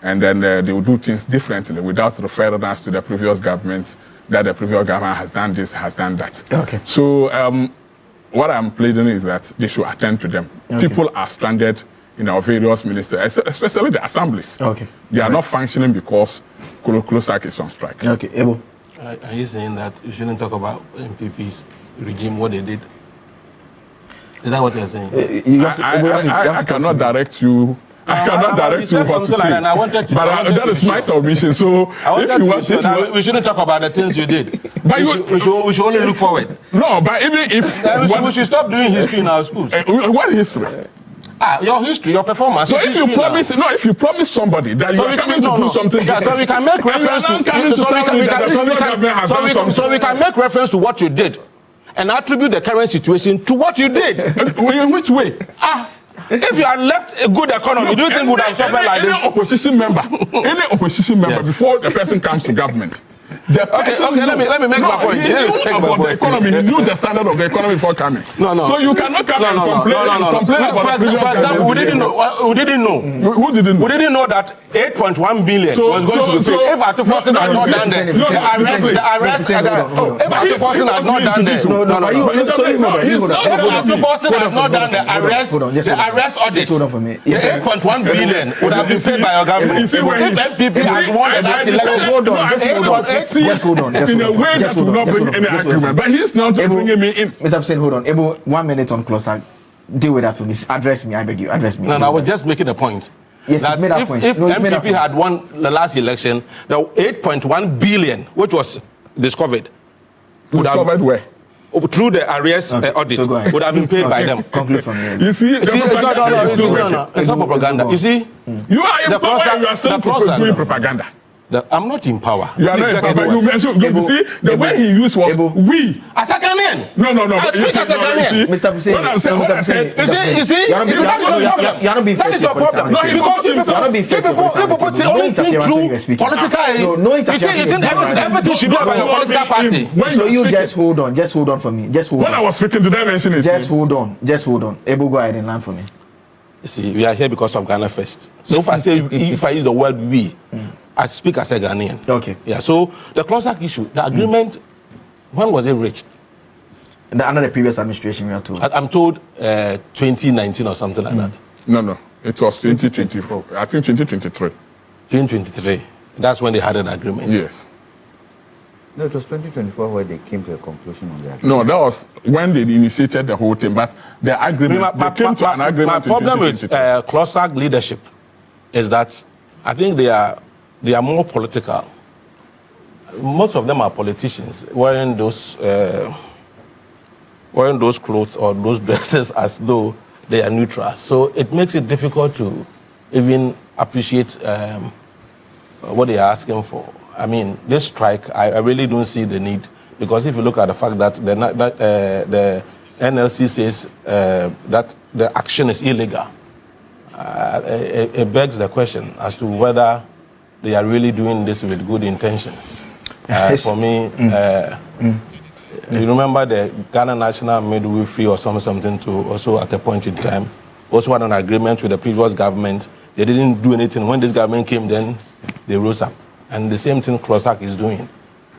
And then they will do things differently without referring us to the previous government, that the previous government has done this, has done that. Okay. So what I'm pleading is that they should attend to them. Okay. People are stranded in our various ministries, especially the assemblies. Okay. They are not functioning because Klosak is on strike. Okay, Ebo. Are you saying that you shouldn't talk about MPP's regime, what they did? Is that what you're saying? I cannot direct you. I cannot direct you what to say. Like I wanted to, that is my submission. So if you want, we shouldn't talk about the things you did. But we should only look forward. No, but even if we should stop doing history in our schools. What history? Your history, your performance. So if you promise somebody that you are coming to do something, so we can make reference so we can make reference to what you did and attribute the current situation to what you did. In which way? If you had left a good economy, do you think we would have suffered like this? Any opposition member, before the person comes to government. Okay, let me make my point. He knew about the economy. He knew the standard of the economy before coming. No. So you cannot come and complain about For example, we didn't know. Who didn't know? We didn't know that 8.1 billion was going to be paid. If Atuforsen had not done that, the arrest. If Atuforsen had not done that, if Atuforsen had not done the arrest audit, the 8.1 billion would have been paid by your government. If MPP had won the last election, just hold on. In a way that will not bring any agreement. But he's not bringing me in. Mr. Hussein, hold on. Ebo, 1 minute on Klosak. Deal with that for me. Address me, I beg you. Address me. No, I was just making a point. Yes, you've made that point. If MPP had won the last election, the 8.1 billion, which was discovered, where? Through the arrears audit, would have been paid by them. Conclude from here. You see, it's not propaganda. You see, you are in power and you are still doing propaganda. I'm not in power. You are not in power. You see, the way he used was we. As a Ghanaian. No. I speak as a Ghanaian. Mr. Hussein. You see, you're not being fair to your problem. You're not being fair to your problem. No interference when political. No interference. You think everything should be about your political party. So you just hold on for me. Just hold on. When I was speaking, did I mention it? Just hold on. Able, go ahead and land for me. You see, we are here because of Ghana first. So if I use the word we, I speak as a Ghanaian. Okay. Yeah. So the Klosak issue, the agreement, when was it reached? Under the previous administration, we are told. I'm told 2019 or something like that. No. It was 2024. I think 2023. 2023. That's when they had an agreement. Yes. No, it was 2024 where they came to a conclusion on the agreement. No, that was when they initiated the whole thing. But the agreement, they came to an agreement. My problem with Klosak leadership is that I think they are more political. Most of them are politicians wearing those clothes or those dresses as though they are neutral. So it makes it difficult to even appreciate what they are asking for. I mean, this strike, I really don't see the need, because if you look at the fact that the NLC says that the action is illegal, it begs the question as to whether they are really doing this with good intentions. For me, you remember the Ghana National Midwifery or something to also at a point in time also had an agreement with the previous government. They didn't do anything. When this government came, then they rose up. And the same thing Klosak is doing.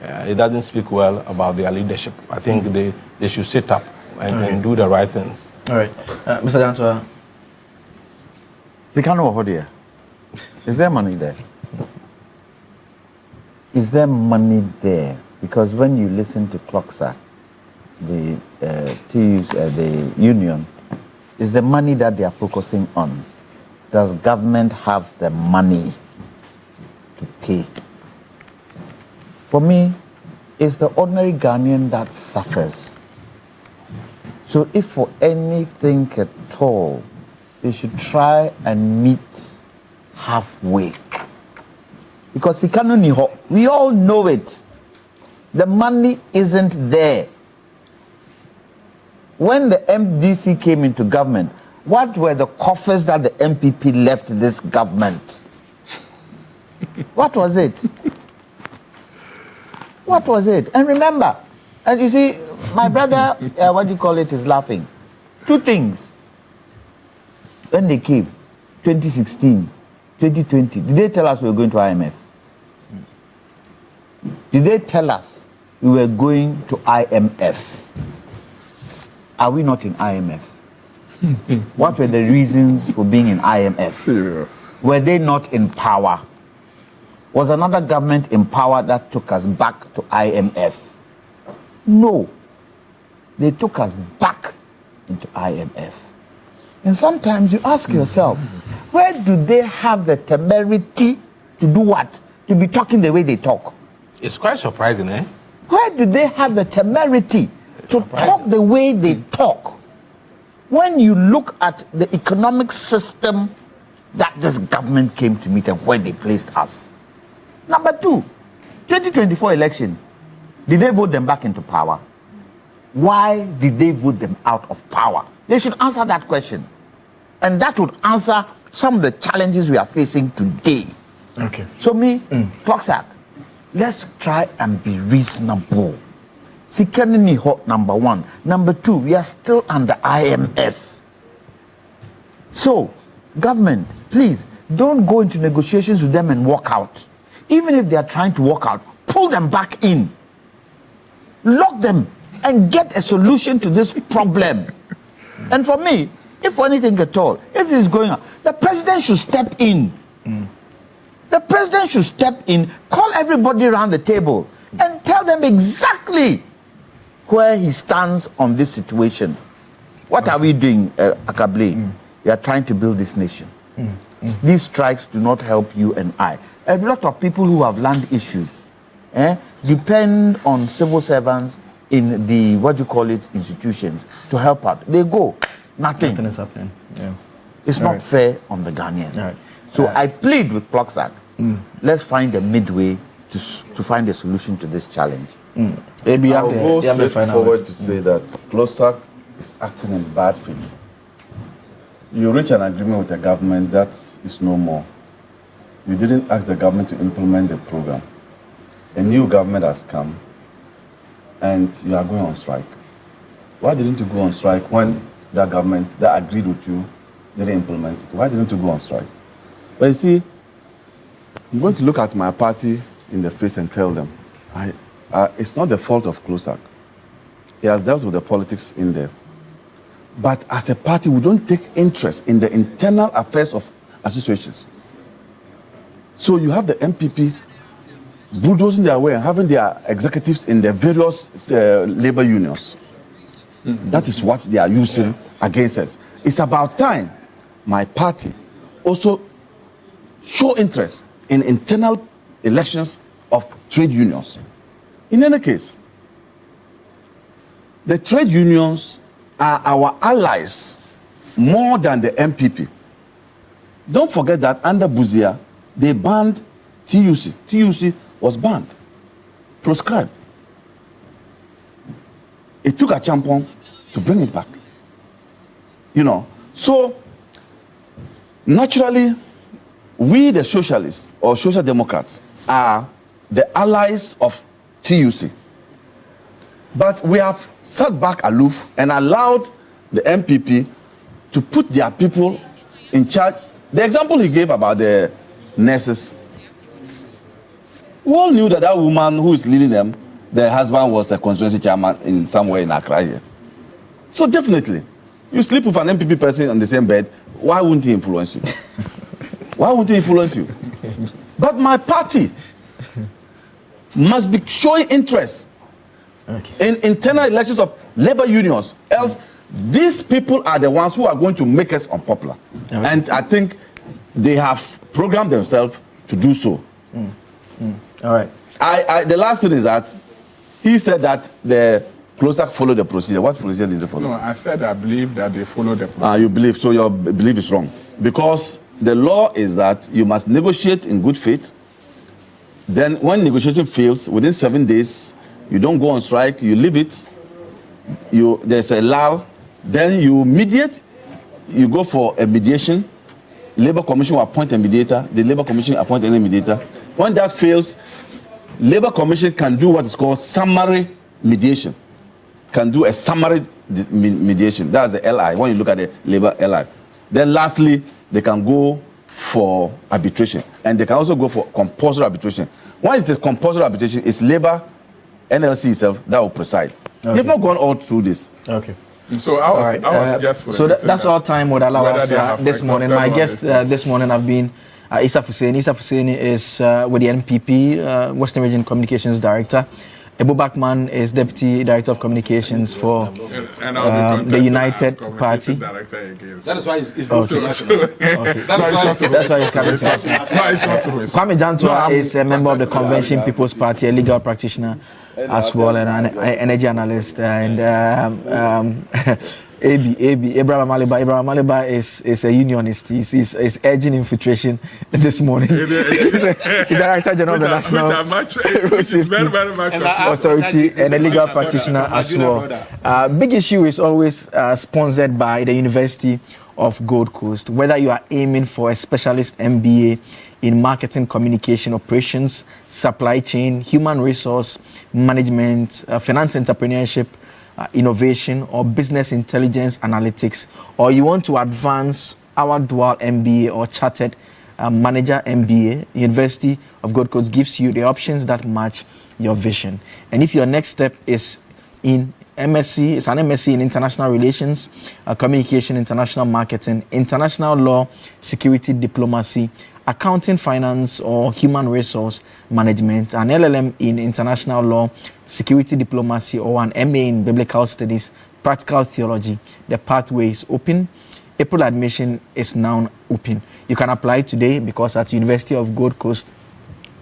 It doesn't speak well about their leadership. I think they should sit up and do the right things. All right. Mr. Ganswa. Zikano Ohodia, is there money there? Is there money there? Because when you listen to Klosak, the union, is the money that they are focusing on. Does government have the money to pay? For me, it's the ordinary Ghanaian that suffers. So if for anything at all, they should try and meet halfway. Because we all know it. The money isn't there. When the MDC came into government, What were the coffers that the MPP left this government? What was it? What was it? And remember, and you see, my brother, what do you call it, is laughing. Two things. When they came, 2016, 2020, did they tell us we were going to IMF? Did they tell us we were going to IMF? Are we not in IMF? What were the reasons for being in IMF? Serious. Were they not in power? Was another government in power that took us back to IMF? No. They took us back into IMF. And sometimes you ask yourself, where do they have the temerity to do what? To be talking the way they talk? It's quite surprising, eh? Where do they have the temerity to talk the way they talk? When you look at the economic system that this government came to meet and where they placed us. Number two, 2024 election, did they vote them back into power? Why did they vote them out of power? They should answer that question. And that would answer some of the challenges we are facing today. Okay. So Clocksack, let's try and be reasonable. Security hot, number one. Number two, we are still under IMF. So, government, please, don't go into negotiations with them and walk out. Even if they are trying to walk out, pull them back in. Lock them and get a solution to this problem. And for me, if for anything at all, if this is going on, the president should step in. The president should step in, call everybody around the table and tell them exactly where he stands on this situation. What are we doing, Akable? We are trying to build this nation. These strikes do not help you and I. A lot of people who have land issues depend on civil servants in the, institutions to help out. They go, nothing is happening. Yeah. It's All not right. fair on the Ghanaian. All right. So I plead with Clocksack, let's find a midway to find a solution to this challenge. Maybe you I'll have go the straight final forward word. to say that Clocksack is acting in bad faith. You reach an agreement with the government that is no more. You didn't ask the government to implement the program. A new government has come and you are going on strike. Why didn't you go on strike when that government that agreed with you didn't implement it? Why didn't you go on strike? But you see, I'm going to look at my party in the face and tell them, it's not the fault of Clocksack. He has dealt with the politics in there. But as a party, we don't take interest in the internal affairs of associations. So you have the MPP bulldozing their way and having their executives in the various labor unions. That is what they are using against us. It's about time my party also show interest in internal elections of trade unions. In any case, the trade unions are our allies more than the MPP. Don't forget that under Buzia, they banned TUC. TUC was banned, proscribed. It took a champion to bring it back. So naturally, we the socialists or social democrats are the allies of TUC. But we have sat back aloof and allowed the MPP to put their people in charge. The example he gave about the nurses, we all knew that woman who is leading them, the husband was a constituency chairman in somewhere in Accra here. So definitely, you sleep with an MPP person on the same bed, why wouldn't he influence you? Why wouldn't he influence you? But my party must be showing interest in internal elections of labor unions. Else, these people are the ones who are going to make us unpopular. And I think they have programmed themselves to do so. All right. The last thing is that he said that the Clocksack followed the procedure. What procedure did they follow? No, I said I believe that they follow the procedure. You believe, so your belief is wrong. Because the law is that you must negotiate in good faith. Then when negotiation fails, within 7 days, you don't go on strike, you leave it. There's a lull. Then you mediate. you go for a mediation. Labour Commission will appoint a mediator. The Labour Commission appoint any mediator. When that fails, Labour Commission can do what is called summary mediation. Can do a summary mediation. That's the LI. When you look at the Labour LI, then lastly they can go for arbitration, and they can also go for compulsory arbitration. When it is compulsory arbitration, it's Labour NLC itself that will preside. Okay. They've not gone all through this. Okay. So I was just so that's all time would allow us this morning. My guest this this morning have been Issa Fuseni. Issa Fuseni is with the NPP, Western Region Communications Director. Ebu Bakman is Deputy Director of Communications for the United Party. That is why it's Okay. That's why he's coming to us. Kwame Jantua is a member of the Convention People's Party, a legal practitioner as well, and an energy analyst. And Abraham Maliba is a unionist. He's urging infiltration this morning. He's the Director General of the National Road Safety Authority and a legal practitioner as well. Big issue is always sponsored by the University of Gold Coast. Whether you are aiming for a specialist MBA in marketing, communication, operations, supply chain, human resource management, finance entrepreneurship, innovation, or business intelligence analytics, or you want to advance our dual MBA or chartered manager MBA, University of Gold Coast gives you the options that match your vision. And if your next step is in MSc, it's an MSc in International Relations, Communication, International Marketing, International Law, Security, Diplomacy, Accounting, Finance, or Human Resource Management, an LLM in International Law, Security, Diplomacy, or an MA in Biblical Studies, Practical Theology, the pathway is open. April admission is now open. You can apply today because at University of Gold Coast,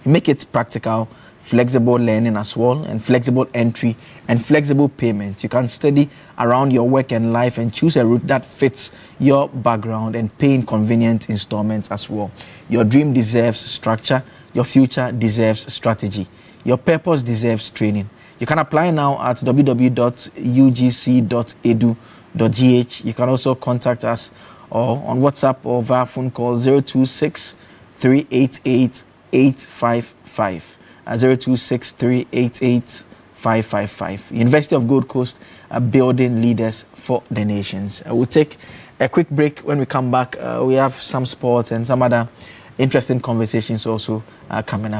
you make it practical, flexible learning as well, and flexible entry and flexible payment. You can study around your work and life and choose a route that fits your background and pay in convenient installments as well. Your dream deserves structure. Your future deserves strategy. Your purpose deserves training. You can apply now at www.ugc.edu.gh. You can also contact us or on WhatsApp or via phone call 026 388 855. 026 388 555. University of Gold Coast building leaders for the nations. We'll take a quick break. When we come back, we have some sports and some other interesting conversations also coming up.